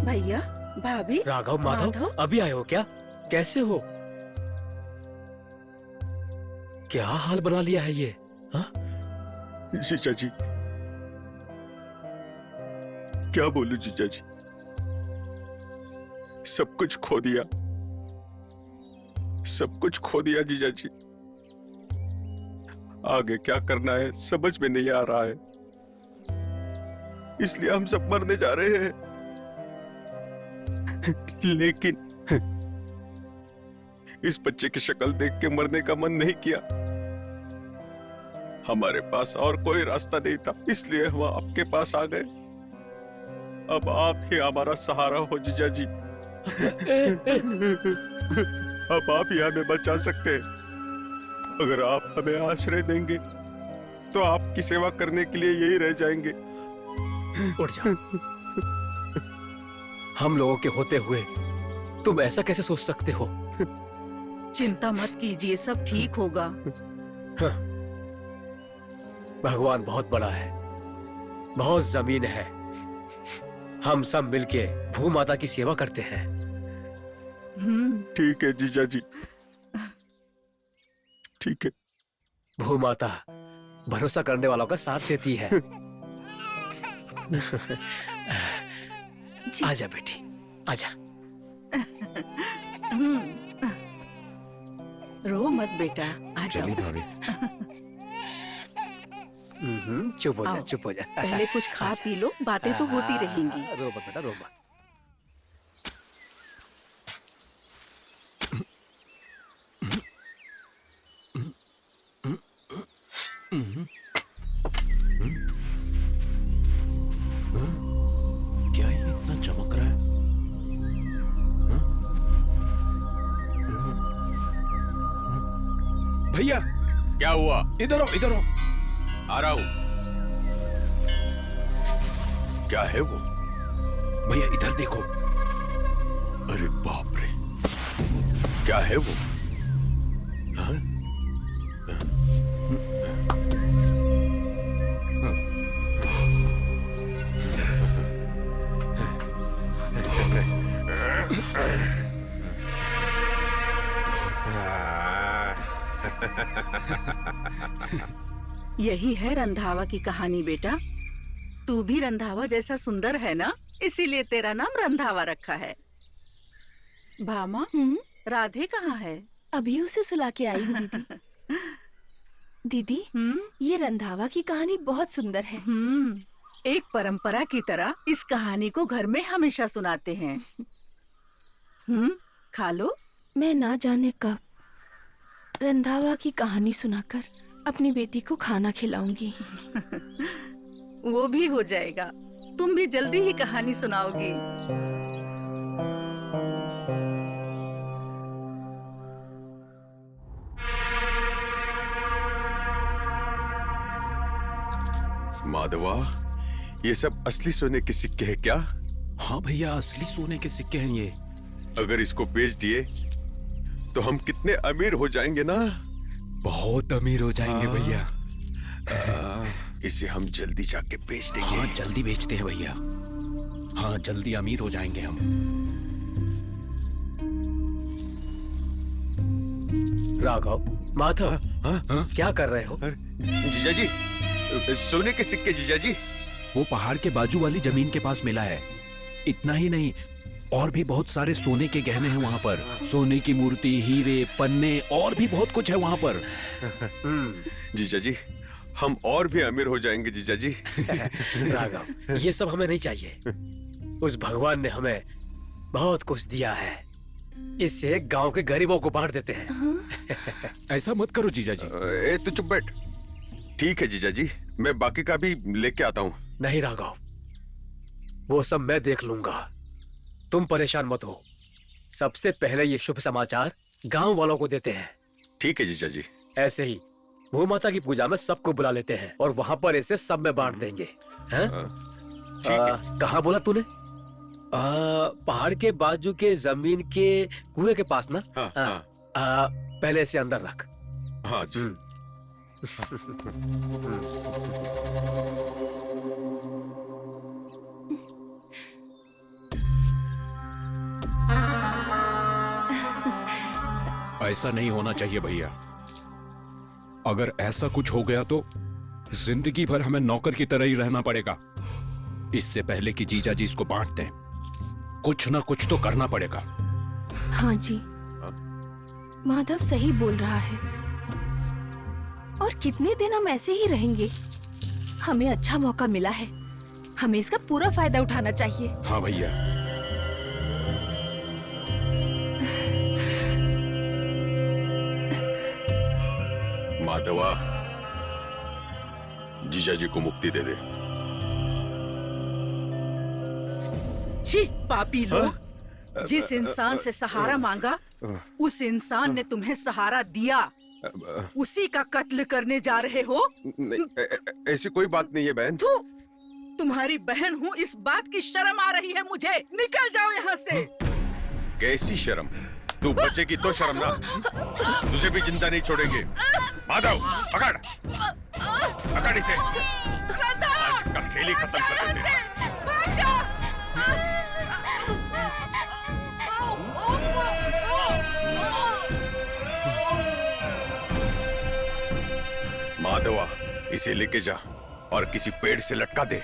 भैया, भाभी, राघव, माधव, अभी आए हो क्या? कैसे हो? क्या हाल बना लिया है ये? जीजा जी, क्या बोलूं जीजा जी, सब कुछ खो दिया, सब कुछ खो दिया जीजा जी। आगे क्या करना है समझ में नहीं आ रहा है। इसलिए हम सब मरने जा रहे हैं। लेकिन इस बच्चे की शक्ल देख के मरने का मन नहीं किया। हमारे पास और कोई रास्ता नहीं था, इसलिए हम आपके पास आ गए। अब आप ही हमारा सहारा हो जीजा जी। अब आप ही हमें बचा सकते हैं। अगर आप हमें आश्रय देंगे तो आपकी सेवा करने के लिए यही रह जाएंगे। उठ जाओ। हम लोगों के होते हुए तुम ऐसा कैसे सोच सकते हो? चिंता मत कीजिए, सब ठीक होगा। हाँ। भगवान बहुत बड़ा है, बहुत जमीन है। हम सब मिलके भूमाता की सेवा करते हैं। ठीक है जीजा जी, ठीक है। भूमाता भरोसा करने वालों का साथ देती है। आजा बेटी, आजा। रो मत बेटा, आ जाओ। चलिए भाभी। चुप हो जा, आओ। चुप हो जा। पहले कुछ खा पी लो, बातें तो होती रहेंगी। रो मत बेटा, रो मत। क्या ये इतना चमक रहा है? भैया क्या हुआ? इधर आओ, इधर आओ। आ रहा हूं। क्या है वो? भैया इधर देखो। अरे बाप रे, क्या है वो? हाँ? यही है रंधावा की कहानी बेटा। तू भी रंधावा जैसा सुंदर है ना, इसीलिए तेरा नाम रंधावा रखा है। भामा, राधे कहाँ है? अभी उसे सुला के आई हूँ दीदी। दीदी, ये रंधावा की कहानी बहुत सुंदर है। एक परंपरा की तरह इस कहानी को घर में हमेशा सुनाते हैं। खा लो। मैं ना जाने कब रंधावा की कहानी सुनाकर अपनी बेटी को खाना खिलाऊंगी। वो भी हो जाएगा, तुम भी जल्दी ही कहानी सुनाओगी। माधवा, ये सब असली सोने के सिक्के हैं क्या? हाँ भैया, असली सोने के सिक्के हैं ये। अगर इसको बेच दिए तो हम कितने अमीर हो जाएंगे ना? बहुत अमीर हो जाएंगे भैया। इसे हम जल्दी जाके बेच देंगे। हाँ, जल्दी बेचते हैं भैया। हाँ, जल्दी अमीर हो जाएंगे हम। राघव, माधव, क्या कर रहे हो? जीजा जी, सोने के सिक्के जीजा जी। वो पहाड़ के बाजू वाली जमीन के पास मिला है। इतना ही नहीं, और भी बहुत सारे सोने के गहने हैं वहाँ पर। सोने की मूर्ति, हीरे, पन्ने और भी बहुत कुछ है वहाँ पर। जीजा जी, हम और भी अमीर हो जाएंगे जीजा जी। राघव, ये सब हमें नहीं चाहिए। उस भगवान ने हमें बहुत कुछ दिया है, इससे गांव के गरीबों को बांट देते हैं। ऐसा मत करो जीजा जी। ए, तू चुप बैठ। ठीक है जीजा जी, मैं बाकी का भी लेके आता हूँ। नहीं राघव, वो सब मैं देख लूंगा, तुम परेशान मत हो। सबसे पहले ये शुभ समाचार गांव वालों को देते हैं। ठीक है जीजा जी। ऐसे ही भूमाता की पूजा में सबको बुला लेते हैं और वहां पर इसे सब में बांट देंगे। हैं? कहाँ बोला तूने? पहाड़ के बाजू के जमीन के कुएं के पास ना? पहले इसे अंदर रख। हाँ जी। ऐसा नहीं होना चाहिए भैया। अगर ऐसा कुछ हो गया तो जिंदगी भर हमें नौकर की तरह ही रहना पड़ेगा। इससे पहले कि जीजा जी इसको बांट दें, कुछ ना कुछ तो करना पड़ेगा। हाँ जी, माधव सही बोल रहा है। और कितने दिन हम ऐसे ही रहेंगे? हमें अच्छा मौका मिला है, हमें इसका पूरा फायदा उठाना चाहिए। हाँ भैया। माधवा, जीजा जी को मुक्ति दे दे। छी पापी लोग, जिस इंसान से सहारा मांगा उस इंसान ने तुम्हें सहारा दिया, उसी का कत्ल करने जा रहे हो। ऐसी कोई बात नहीं है बहन। तू तुम्हारी बहन हूँ, इस बात की शर्म आ रही है मुझे। निकल जाओ यहाँ से। कैसी शर्म? तू बचेगी तो शर्म ना, तुझे भी जिंदा नहीं छोड़ेंगे। माधव, पकड़ पकड़ इसे, आज इसका खेल ही खत्म कर देते हैं। माधवा, इसे लेके जा और किसी पेड़ से लटका दे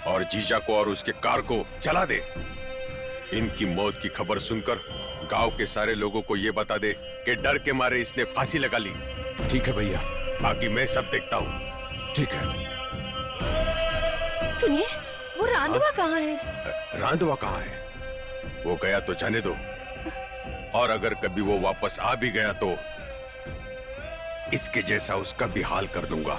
और जीजा को और उसके कार को जला दे। इनकी मौत की खबर सुनकर गांव के सारे लोगों को ये बता दे कि डर के मारे इसने फांसी लगा ली। ठीक है भैया। बाकी मैं सब देखता हूँ। ठीक है। सुनिए, वो रांधवा कहाँ है? रांधवा कहाँ है? वो गया तो जाने दो, और अगर कभी वो वापस आ भी गया तो इसके जैसा उसका भी हाल कर दूंगा।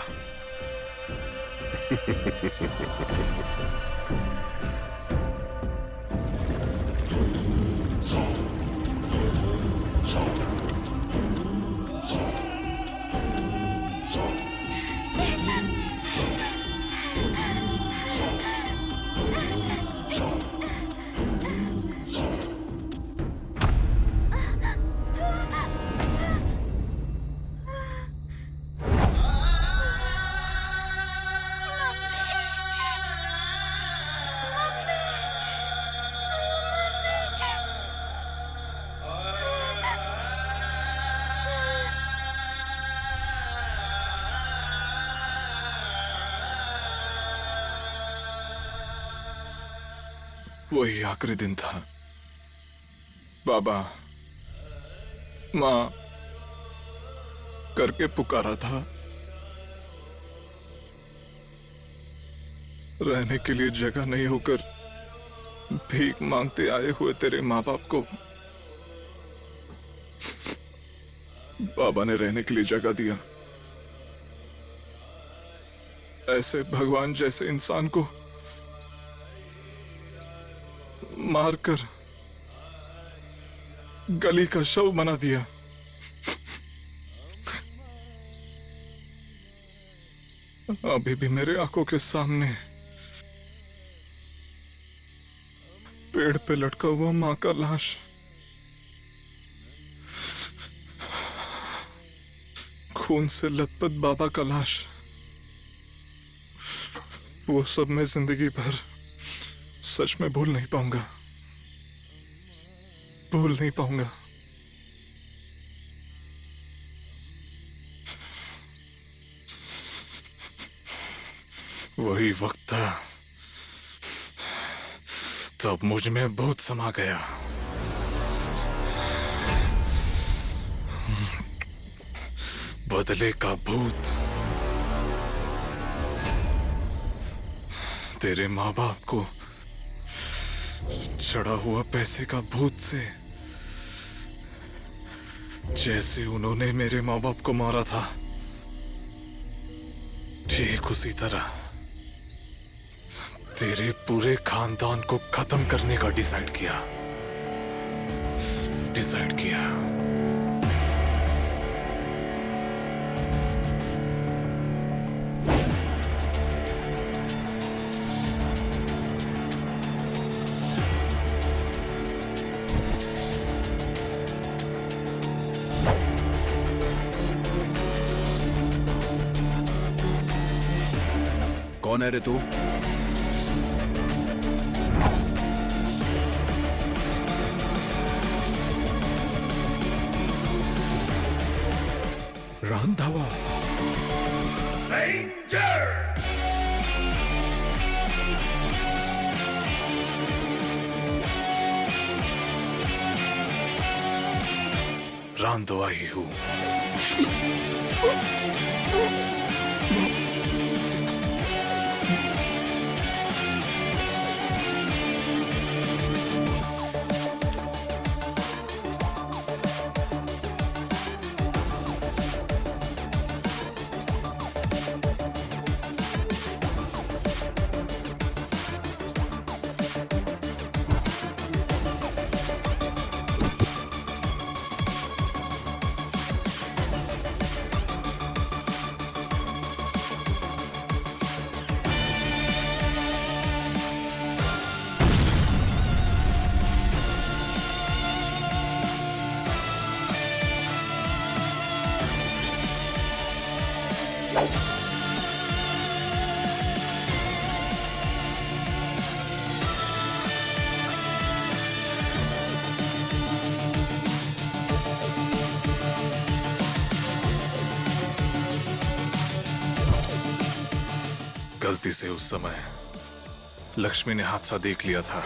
वही आखिरी दिन था। बाबा माँ करके पुकारा था। रहने के लिए जगह नहीं होकर भीख मांगते आए हुए तेरे माँ बाप को बाबा ने रहने के लिए जगह दिया। ऐसे भगवान जैसे इंसान को मारकर गली का शव बना दिया। अभी भी मेरे आंखों के सामने पेड़ पे लटका हुआ मां का लाश, खून से लथपथ बाबा का लाश, वो सब मैं जिंदगी भर सच में भूल नहीं पाऊंगा, भूल नहीं पाऊंगा। वही वक्त था तब मुझ में भूत समा गया। बदले का भूत। तेरे माँ बाप को चढ़ा हुआ पैसे का भूत से, जैसे उन्होंने मेरे माँ बाप को मारा था, ठीक उसी तरह तेरे पूरे खानदान को खत्म करने का डिसाइड किया। कौन है रे तू? रांधावा। रांधवा ही हूं। गलती से उस समय लक्ष्मी ने हादसा देख लिया था,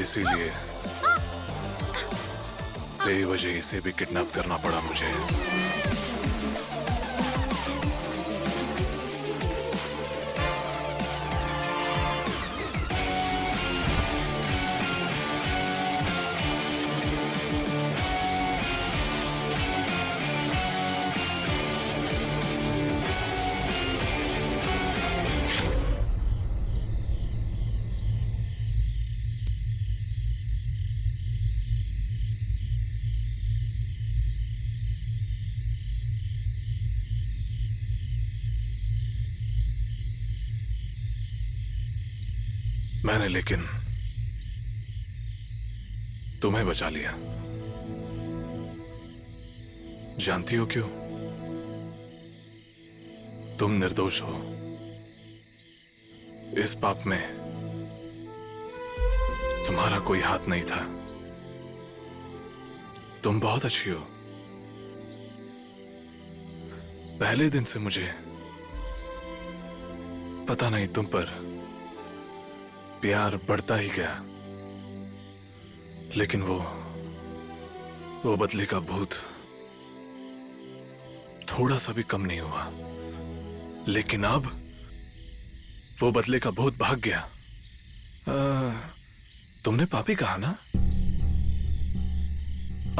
इसीलिए बेवजह इसे भी किडनैप करना पड़ा मुझे। मैंने लेकिन तुम्हें बचा लिया। जानती हो क्यों? तुम निर्दोष हो। इस पाप में तुम्हारा कोई हाथ नहीं था। तुम बहुत अच्छी हो। पहले दिन से मुझे पता नहीं तुम पर प्यार बढ़ता ही गया, लेकिन वो बदले का भूत थोड़ा सा भी कम नहीं हुआ। लेकिन अब वो बदले का भूत भाग गया। तुमने पापी कहा ना?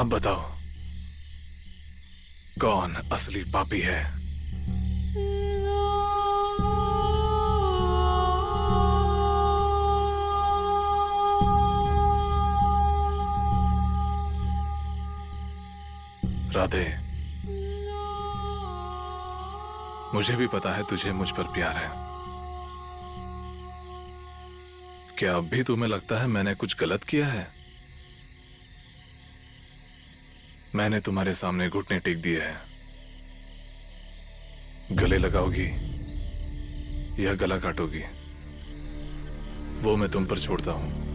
अब बताओ कौन असली पापी है? राधे, मुझे भी पता है तुझे मुझ पर प्यार है। क्या अब भी तुम्हें लगता है मैंने कुछ गलत किया है? मैंने तुम्हारे सामने घुटने टेक दिए हैं। गले लगाओगी या गला काटोगी, वो मैं तुम पर छोड़ता हूं।